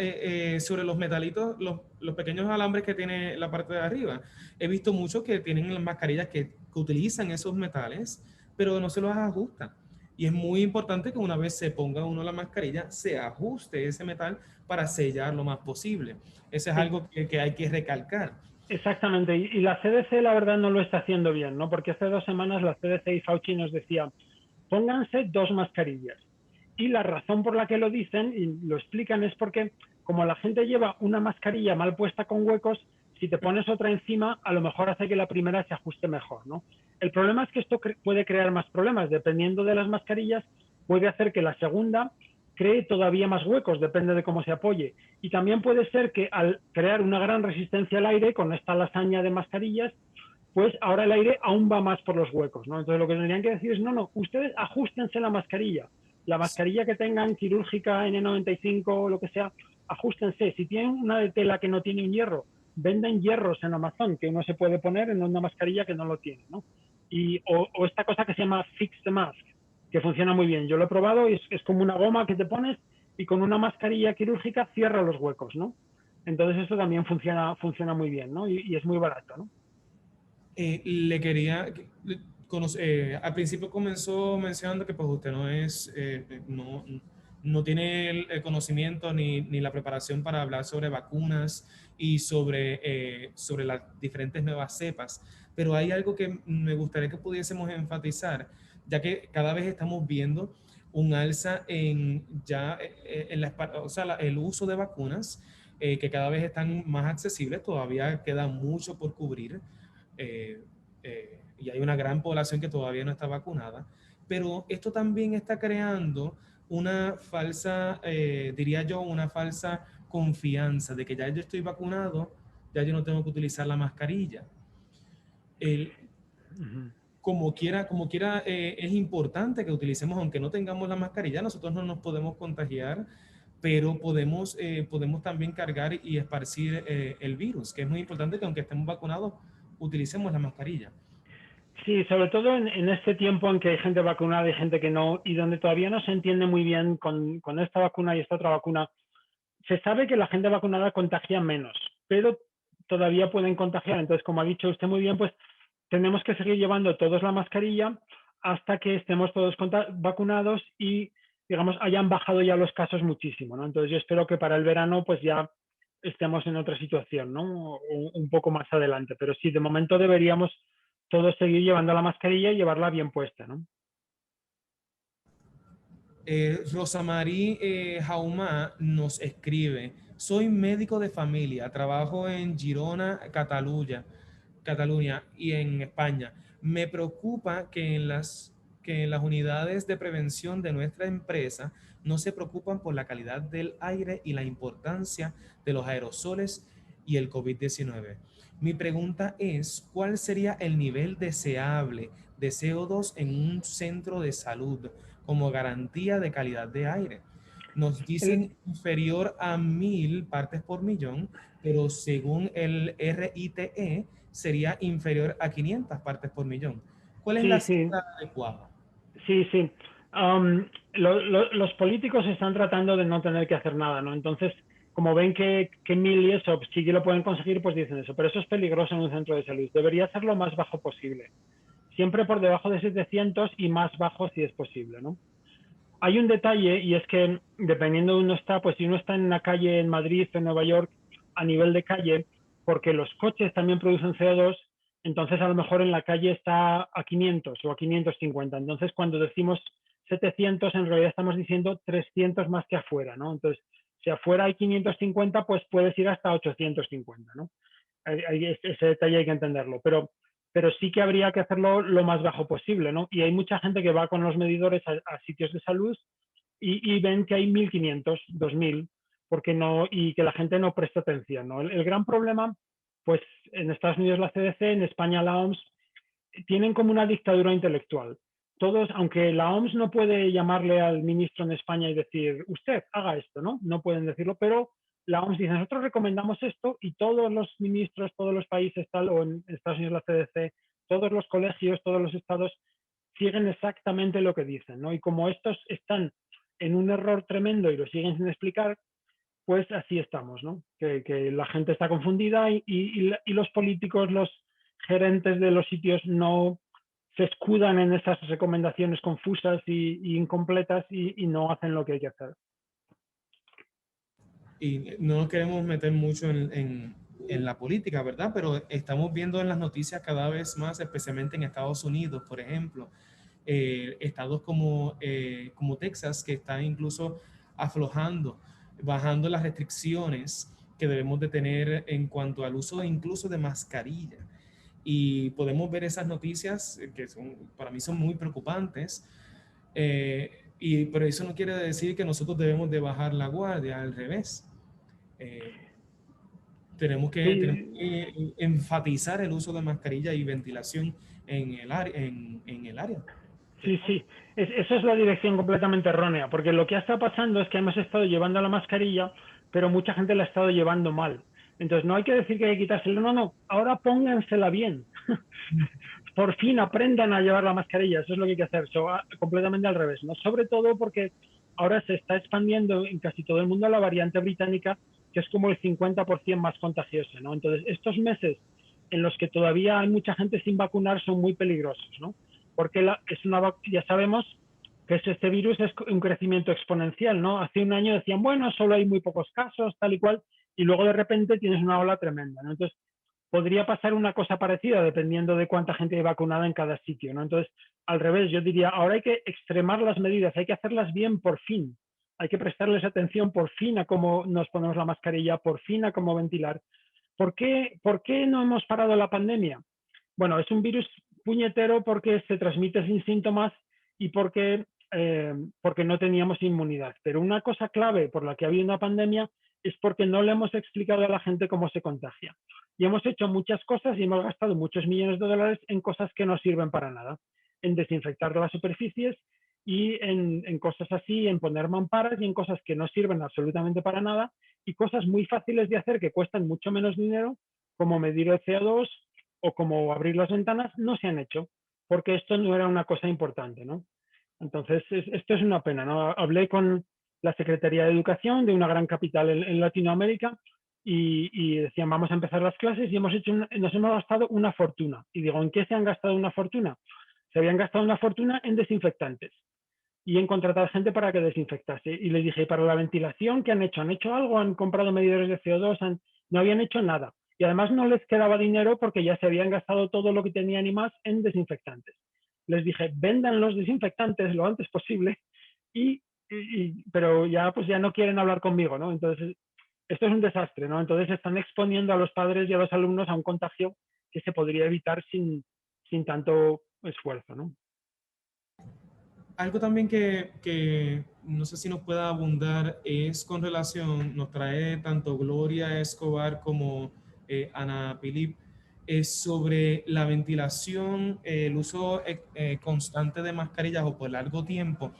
sobre los metalitos, los pequeños alambres que tiene la parte de arriba, he visto muchos que tienen las mascarillas que utilizan esos metales, pero no se los ajustan. Y es muy importante que una vez se ponga uno la mascarilla, se ajuste ese metal para sellar lo más posible. Eso es algo que hay que recalcar. Exactamente, y la CDC la verdad no lo está haciendo bien, ¿no? Porque hace 2 semanas la CDC y Fauci nos decía, pónganse 2 mascarillas. Y la razón por la que lo dicen y lo explican es porque como la gente lleva una mascarilla mal puesta con huecos, Si te pones otra encima, a lo mejor hace que la primera se ajuste mejor, ¿no? El problema es que esto puede crear más problemas. Dependiendo de las mascarillas, puede hacer que la segunda cree todavía más huecos, depende de cómo se apoye. Y también puede ser que al crear una gran resistencia al aire, con esta lasaña de mascarillas, pues ahora el aire aún va más por los huecos, ¿no? Entonces lo que tendrían que decir es, no, ustedes ajustense la mascarilla que tengan, quirúrgica, N95 o lo que sea, ajustense. Si tienen una de tela que no tiene un hierro, venden hierros en Amazon que uno se puede poner en una mascarilla que no lo tiene, ¿no? O esta cosa que se llama Fix the Mask, que funciona muy bien. Yo lo he probado y es como una goma que te pones y con una mascarilla quirúrgica cierra los huecos, ¿no? Entonces esto también funciona muy bien, ¿no? Y es muy barato, ¿no? Le quería, al principio comenzó mencionando que pues usted no tiene el conocimiento ni la preparación para hablar sobre vacunas y sobre las diferentes nuevas cepas, pero hay algo que me gustaría que pudiésemos enfatizar, ya que cada vez estamos viendo un alza el uso de vacunas, que cada vez están más accesibles. Todavía queda mucho por cubrir, y hay una gran población que todavía no está vacunada, pero esto también está creando una falsa, diría yo, una falsa confianza de que ya yo estoy vacunado, ya yo no tengo que utilizar la mascarilla. Como quiera, es importante que utilicemos, aunque no tengamos la mascarilla, nosotros no nos podemos contagiar, pero podemos también cargar y esparcir el virus, que es muy importante que aunque estemos vacunados, utilicemos la mascarilla. Sí, sobre todo en este tiempo en que hay gente vacunada y gente que no, y donde todavía no se entiende muy bien con esta vacuna y esta otra vacuna. Se sabe que la gente vacunada contagia menos, pero todavía pueden contagiar. Entonces, como ha dicho usted muy bien, pues tenemos que seguir llevando todos la mascarilla hasta que estemos todos vacunados y, digamos, hayan bajado ya los casos muchísimo, ¿no? Entonces, yo espero que para el verano, pues ya estemos en otra situación, ¿no? Un poco más adelante. Pero sí, de momento deberíamos todos seguir llevando la mascarilla y llevarla bien puesta, ¿no? Rosa María Jaumá nos escribe: soy médico de familia, trabajo en Girona, Cataluña y en España. Me preocupa que en las unidades de prevención de nuestra empresa no se preocupan por la calidad del aire y la importancia de los aerosoles y el COVID-19. Mi pregunta es, ¿cuál sería el nivel deseable de CO2 en un centro de salud como garantía de calidad de aire? Nos dicen inferior a 1000 partes por millón, pero según el RITE sería inferior a 500 partes por millón. ¿Cuál es la cifra adecuada? Sí. Los políticos están tratando de no tener que hacer nada, ¿no? Entonces, como ven que 1000 y eso sí que lo pueden conseguir, pues dicen eso. Pero eso es peligroso en un centro de salud. Debería ser lo más bajo posible. Siempre por debajo de 700 y más bajo si es posible, ¿no? Hay un detalle, y es que dependiendo de uno está, pues si uno está en una calle en Madrid, en Nueva York, a nivel de calle, porque los coches también producen CO2, entonces a lo mejor en la calle está a 500 o a 550. Entonces cuando decimos 700, en realidad estamos diciendo 300 más que afuera, ¿no? Entonces, si afuera hay 550, pues puedes ir hasta 850, ¿no? Ese detalle hay que entenderlo, pero sí que habría que hacerlo lo más bajo posible, ¿no? Y hay mucha gente que va con los medidores a sitios de salud y ven que hay 1500, 2000, porque no, y que la gente no presta atención, ¿no? El gran problema, pues en Estados Unidos la CDC, en España la OMS, tienen como una dictadura intelectual. Todos, aunque la OMS no puede llamarle al ministro en España y decir, usted haga esto, ¿no? No pueden decirlo, pero la OMS dice, nosotros recomendamos esto y todos los ministros, todos los países, tal, o en Estados Unidos la CDC, todos los colegios, todos los estados siguen exactamente lo que dicen, ¿no? Y como estos están en un error tremendo y lo siguen sin explicar, pues así estamos, ¿no? Que la gente está confundida y los políticos, los gerentes de los sitios no se escudan en esas recomendaciones confusas y incompletas y no hacen lo que hay que hacer. Y no nos queremos meter mucho en la política, ¿verdad? Pero estamos viendo en las noticias cada vez más, especialmente en Estados Unidos, por ejemplo, estados como Texas, que están incluso aflojando, bajando las restricciones que debemos de tener en cuanto al uso incluso de mascarilla. Y podemos ver esas noticias que para mí son muy preocupantes, pero eso no quiere decir que nosotros debemos de bajar la guardia, al revés. Tenemos que enfatizar el uso de mascarilla y ventilación en el área. Sí, sí, eso es la dirección completamente errónea, porque lo que ha estado pasando es que hemos estado llevando la mascarilla, pero mucha gente la ha estado llevando mal. Entonces no hay que decir que hay que quitársela, no, ahora póngansela bien. Por fin aprendan a llevar la mascarilla, eso es lo que hay que hacer, completamente al revés, ¿no? Sobre todo porque ahora se está expandiendo en casi todo el mundo la variante británica, que es como el 50% más contagiosa, ¿no? Entonces, estos meses en los que todavía hay mucha gente sin vacunar son muy peligrosos, ¿no? Porque ya sabemos que este virus es un crecimiento exponencial, ¿no? Hace un año decían, bueno, solo hay muy pocos casos, tal y cual, y luego de repente tienes una ola tremenda, ¿no? Entonces, podría pasar una cosa parecida dependiendo de cuánta gente hay vacunada en cada sitio, ¿no? Entonces, al revés, yo diría, ahora hay que extremar las medidas, hay que hacerlas bien por fin, hay que prestarles atención por fin a cómo nos ponemos la mascarilla, por fin a cómo ventilar. ¿Por qué no hemos parado la pandemia? Bueno, es un virus puñetero porque se transmite sin síntomas y porque no teníamos inmunidad. Pero una cosa clave por la que ha habido una pandemia es porque no le hemos explicado a la gente cómo se contagia. Y hemos hecho muchas cosas y hemos gastado muchos millones de dólares en cosas que no sirven para nada. En desinfectar las superficies y en cosas así, en poner mamparas y en cosas que no sirven absolutamente para nada y cosas muy fáciles de hacer que cuestan mucho menos dinero, como medir el CO2 o como abrir las ventanas, no se han hecho, porque esto no era una cosa importante, ¿no? Entonces, esto es una pena, ¿no? Hablé con la Secretaría de Educación de una gran capital en Latinoamérica y decían, vamos a empezar las clases y nos hemos gastado una fortuna. Y digo, ¿en qué se han gastado una fortuna? Se habían gastado una fortuna en desinfectantes y en contratar gente para que desinfectase. Y les dije, ¿y para la ventilación qué han hecho? ¿Han hecho algo? ¿Han comprado medidores de CO2? No habían hecho nada. Y además no les quedaba dinero porque ya se habían gastado todo lo que tenían y más en desinfectantes. Les dije, vendan los desinfectantes lo antes posible, pero ya pues ya no quieren hablar conmigo, ¿no? Entonces, esto es un desastre, ¿no? Entonces están exponiendo a los padres y a los alumnos a un contagio que se podría evitar sin tanto esfuerzo, ¿no? Algo también que no sé si nos pueda abundar es con relación, nos trae tanto Gloria Escobar como Ana Pilip, es sobre la ventilación, el uso constante de mascarillas o por largo tiempo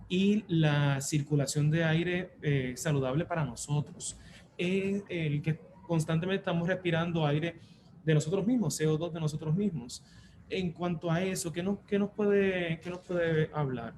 y la circulación de aire saludable para nosotros. El que constantemente estamos respirando aire de nosotros mismos, CO2 de nosotros mismos. En cuanto a eso, ¿qué nos puede hablar?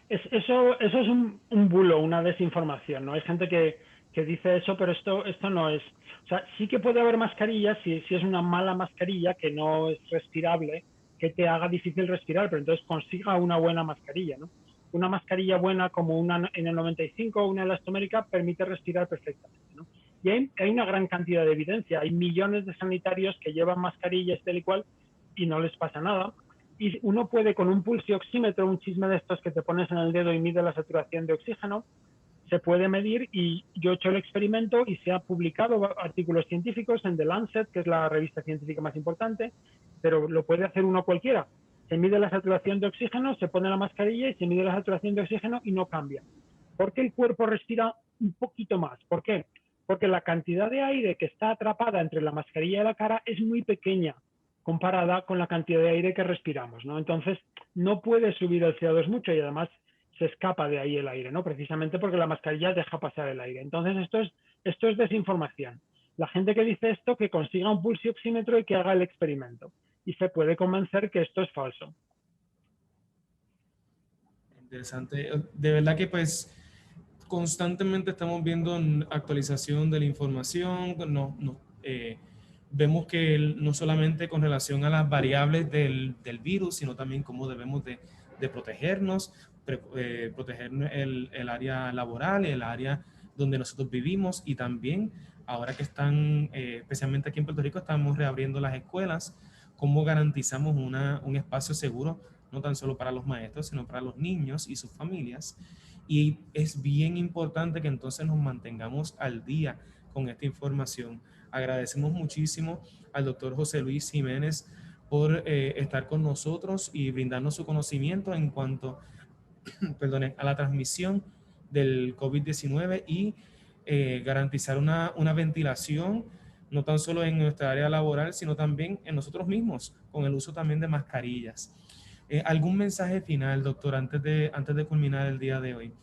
Eso es un bulo, una desinformación, ¿no? Hay gente que dice eso, pero esto no es. O sea, sí que puede haber mascarillas si es una mala mascarilla que no es respirable, que te haga difícil respirar, pero entonces consiga una buena mascarilla, ¿no? Una mascarilla buena como una N95 o una elastomérica permite respirar perfectamente, ¿no? Y hay una gran cantidad de evidencia. Hay millones de sanitarios que llevan mascarillas tal y cual y no les pasa nada. Y uno puede con un pulsioxímetro, un chisme de estos que te pones en el dedo y mide la saturación de oxígeno, se puede medir y yo he hecho el experimento y se ha publicado artículos científicos en The Lancet, que es la revista científica más importante, pero lo puede hacer uno cualquiera. Se mide la saturación de oxígeno, se pone la mascarilla y se mide la saturación de oxígeno y no cambia. Porque el cuerpo respira un poquito más. ¿Por qué? Porque la cantidad de aire que está atrapada entre la mascarilla y la cara es muy pequeña comparada con la cantidad de aire que respiramos, ¿no? Entonces, no puede subir el CO2 mucho y además se escapa de ahí el aire, ¿no? Precisamente porque la mascarilla deja pasar el aire. Entonces, esto es desinformación. La gente que dice esto, que consiga un pulsioxímetro y que haga el experimento. Y se puede convencer que esto es falso. Interesante. De verdad que pues constantemente estamos viendo actualización de la información, vemos que no solamente con relación a las variables del virus, sino también cómo debemos de protegernos, proteger el área laboral, el área donde nosotros vivimos y también ahora que están, especialmente aquí en Puerto Rico, estamos reabriendo las escuelas, cómo garantizamos un espacio seguro, no tan solo para los maestros, sino para los niños y sus familias. Y es bien importante que entonces nos mantengamos al día con esta información. Agradecemos muchísimo al doctor José Luis Jiménez por estar con nosotros y brindarnos su conocimiento en cuanto perdone, a la transmisión del COVID-19 y garantizar una ventilación, no tan solo en nuestra área laboral, sino también en nosotros mismos, con el uso también de mascarillas. ¿Algún mensaje final, doctor, antes de culminar el día de hoy?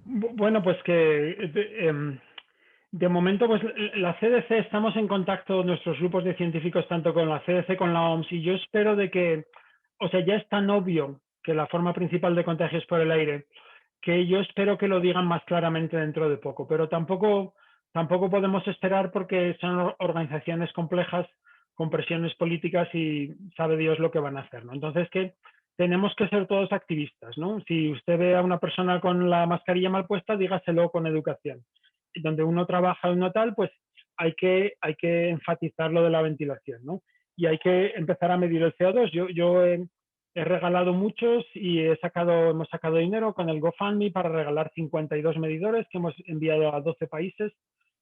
Bueno, pues que de momento, pues la CDC, estamos en contacto, nuestros grupos de científicos, tanto con la CDC, con la OMS, y yo espero de que, o sea, ya es tan obvio que la forma principal de contagio es por el aire, que yo espero que lo digan más claramente dentro de poco, pero tampoco podemos esperar porque son organizaciones complejas con presiones políticas y sabe Dios lo que van a hacer, ¿no? Entonces, que tenemos que ser todos activistas, ¿no? Si usted ve a una persona con la mascarilla mal puesta, dígaselo con educación. Donde uno trabaja y uno tal, pues hay que enfatizar lo de la ventilación, ¿no? Y hay que empezar a medir el CO2. Yo he regalado muchos y hemos sacado dinero con el GoFundMe para regalar 52 medidores que hemos enviado a 12 países,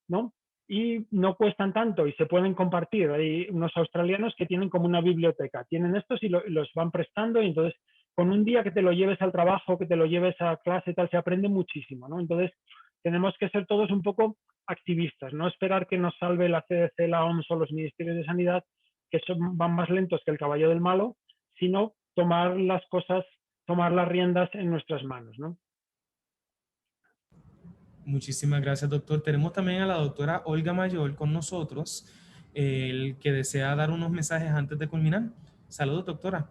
¿no? Y no cuestan tanto y se pueden compartir. Hay unos australianos que tienen como una biblioteca, tienen estos y los van prestando, y entonces con un día que te lo lleves al trabajo, que te lo lleves a clase y tal, se aprende muchísimo, ¿no? Entonces tenemos que ser todos un poco activistas, no esperar que nos salve la CDC, la OMS o los ministerios de sanidad, que van más lentos que el caballo del malo, sino tomar las cosas, tomar las riendas en nuestras manos, ¿no? Muchísimas gracias, doctor. Tenemos también a la doctora Olga Mayor con nosotros, el que desea dar unos mensajes antes de culminar. Saludos, doctora.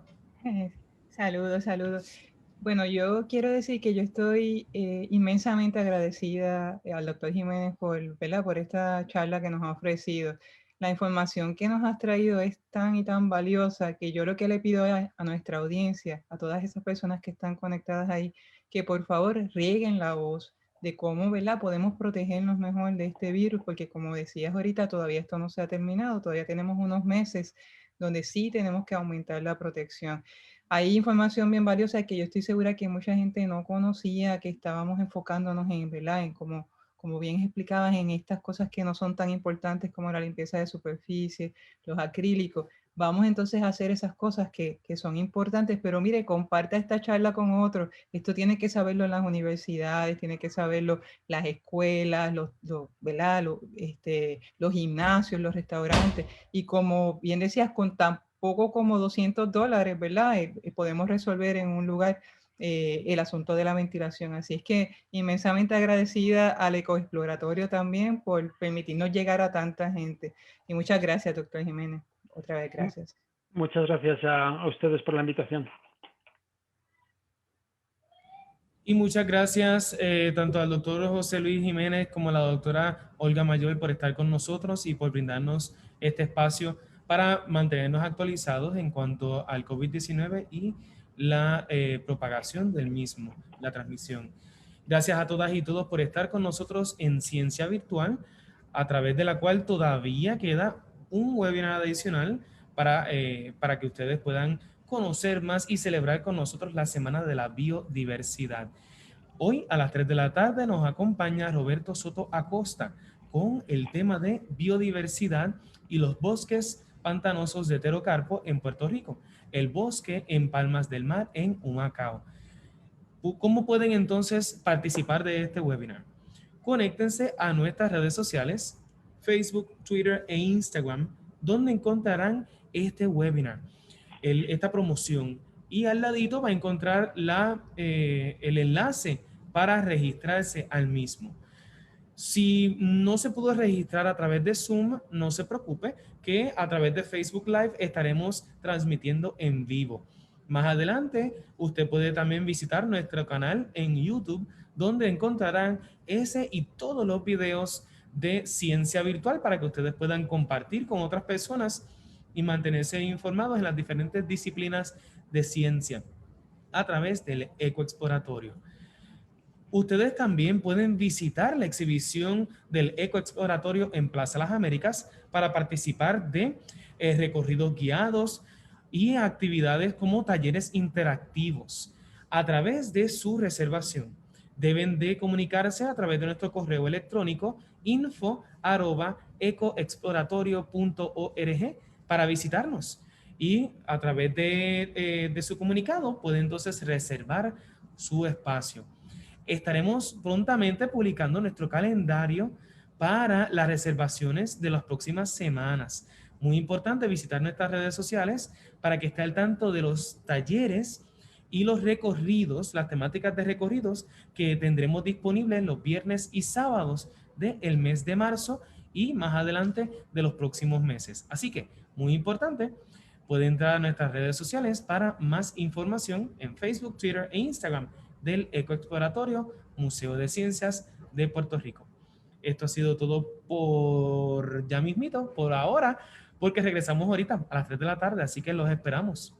Saludos, saludos. Bueno, yo quiero decir que yo estoy inmensamente agradecida al doctor Jiménez ¿verdad? Por esta charla que nos ha ofrecido. La información que nos has traído es tan y tan valiosa que yo lo que le pido a nuestra audiencia, a todas esas personas que están conectadas ahí, que por favor rieguen la voz de cómo, ¿verdad? Podemos protegernos mejor de este virus, porque como decías ahorita, todavía esto no se ha terminado, todavía tenemos unos meses donde sí tenemos que aumentar la protección. Hay información bien valiosa que yo estoy segura que mucha gente no conocía, que estábamos enfocándonos en, ¿verdad? En como bien explicabas, en estas cosas que no son tan importantes como la limpieza de superficie, los acrílicos. Vamos entonces a hacer esas cosas que son importantes, pero mire, comparta esta charla con otros. Esto tiene que saberlo en las universidades, tiene que saberlo las escuelas, ¿verdad? Los gimnasios, los restaurantes. Y como bien decías, con tan poco como $200, ¿verdad? Podemos resolver en un lugar el asunto de la ventilación. Así es que inmensamente agradecida al Ecoexploratorio también por permitirnos llegar a tanta gente. Y muchas gracias, doctor Jiménez. Otra vez, gracias. Muchas gracias a ustedes por la invitación. Y muchas gracias tanto al doctor José Luis Jiménez como a la doctora Olga Mayor por estar con nosotros y por brindarnos este espacio para mantenernos actualizados en cuanto al COVID-19 y la propagación del mismo, la transmisión. Gracias a todas y todos por estar con nosotros en Ciencia Virtual, a través de la cual todavía queda un webinar adicional para que ustedes puedan conocer más y celebrar con nosotros la Semana de la Biodiversidad. Hoy a las 3 de la tarde nos acompaña Roberto Soto Acosta con el tema de biodiversidad y los bosques pantanosos de Terocarpo en Puerto Rico, el bosque en Palmas del Mar en Humacao. ¿Cómo pueden entonces participar de este webinar? Conéctense a nuestras redes sociales, Facebook, Twitter e Instagram, donde encontrarán este webinar, esta promoción. Y al ladito va a encontrar el enlace para registrarse al mismo. Si no se pudo registrar a través de Zoom, no se preocupe, que a través de Facebook Live estaremos transmitiendo en vivo. Más adelante, usted puede también visitar nuestro canal en YouTube, donde encontrarán ese y todos los videos de Ciencia Virtual para que ustedes puedan compartir con otras personas y mantenerse informados en las diferentes disciplinas de ciencia a través del Ecoexploratorio. Ustedes también pueden visitar la exhibición del Ecoexploratorio en Plaza Las Américas para participar de recorridos guiados y actividades como talleres interactivos a través de su reservación. Deben de comunicarse a través de nuestro correo electrónico info@ecoexploratorio.org para visitarnos. Y a través de su comunicado puede entonces reservar su espacio. Estaremos prontamente publicando nuestro calendario para las reservaciones de las próximas semanas. Muy importante visitar nuestras redes sociales para que esté al tanto de los talleres y los recorridos, las temáticas de recorridos que tendremos disponibles los viernes y sábados del mes de marzo y más adelante de los próximos meses. Así que, muy importante, puede entrar a nuestras redes sociales para más información en Facebook, Twitter e Instagram del Ecoexploratorio Museo de Ciencias de Puerto Rico. Esto ha sido todo por ya mismito, por ahora, porque regresamos ahorita a las 3 de la tarde, así que los esperamos.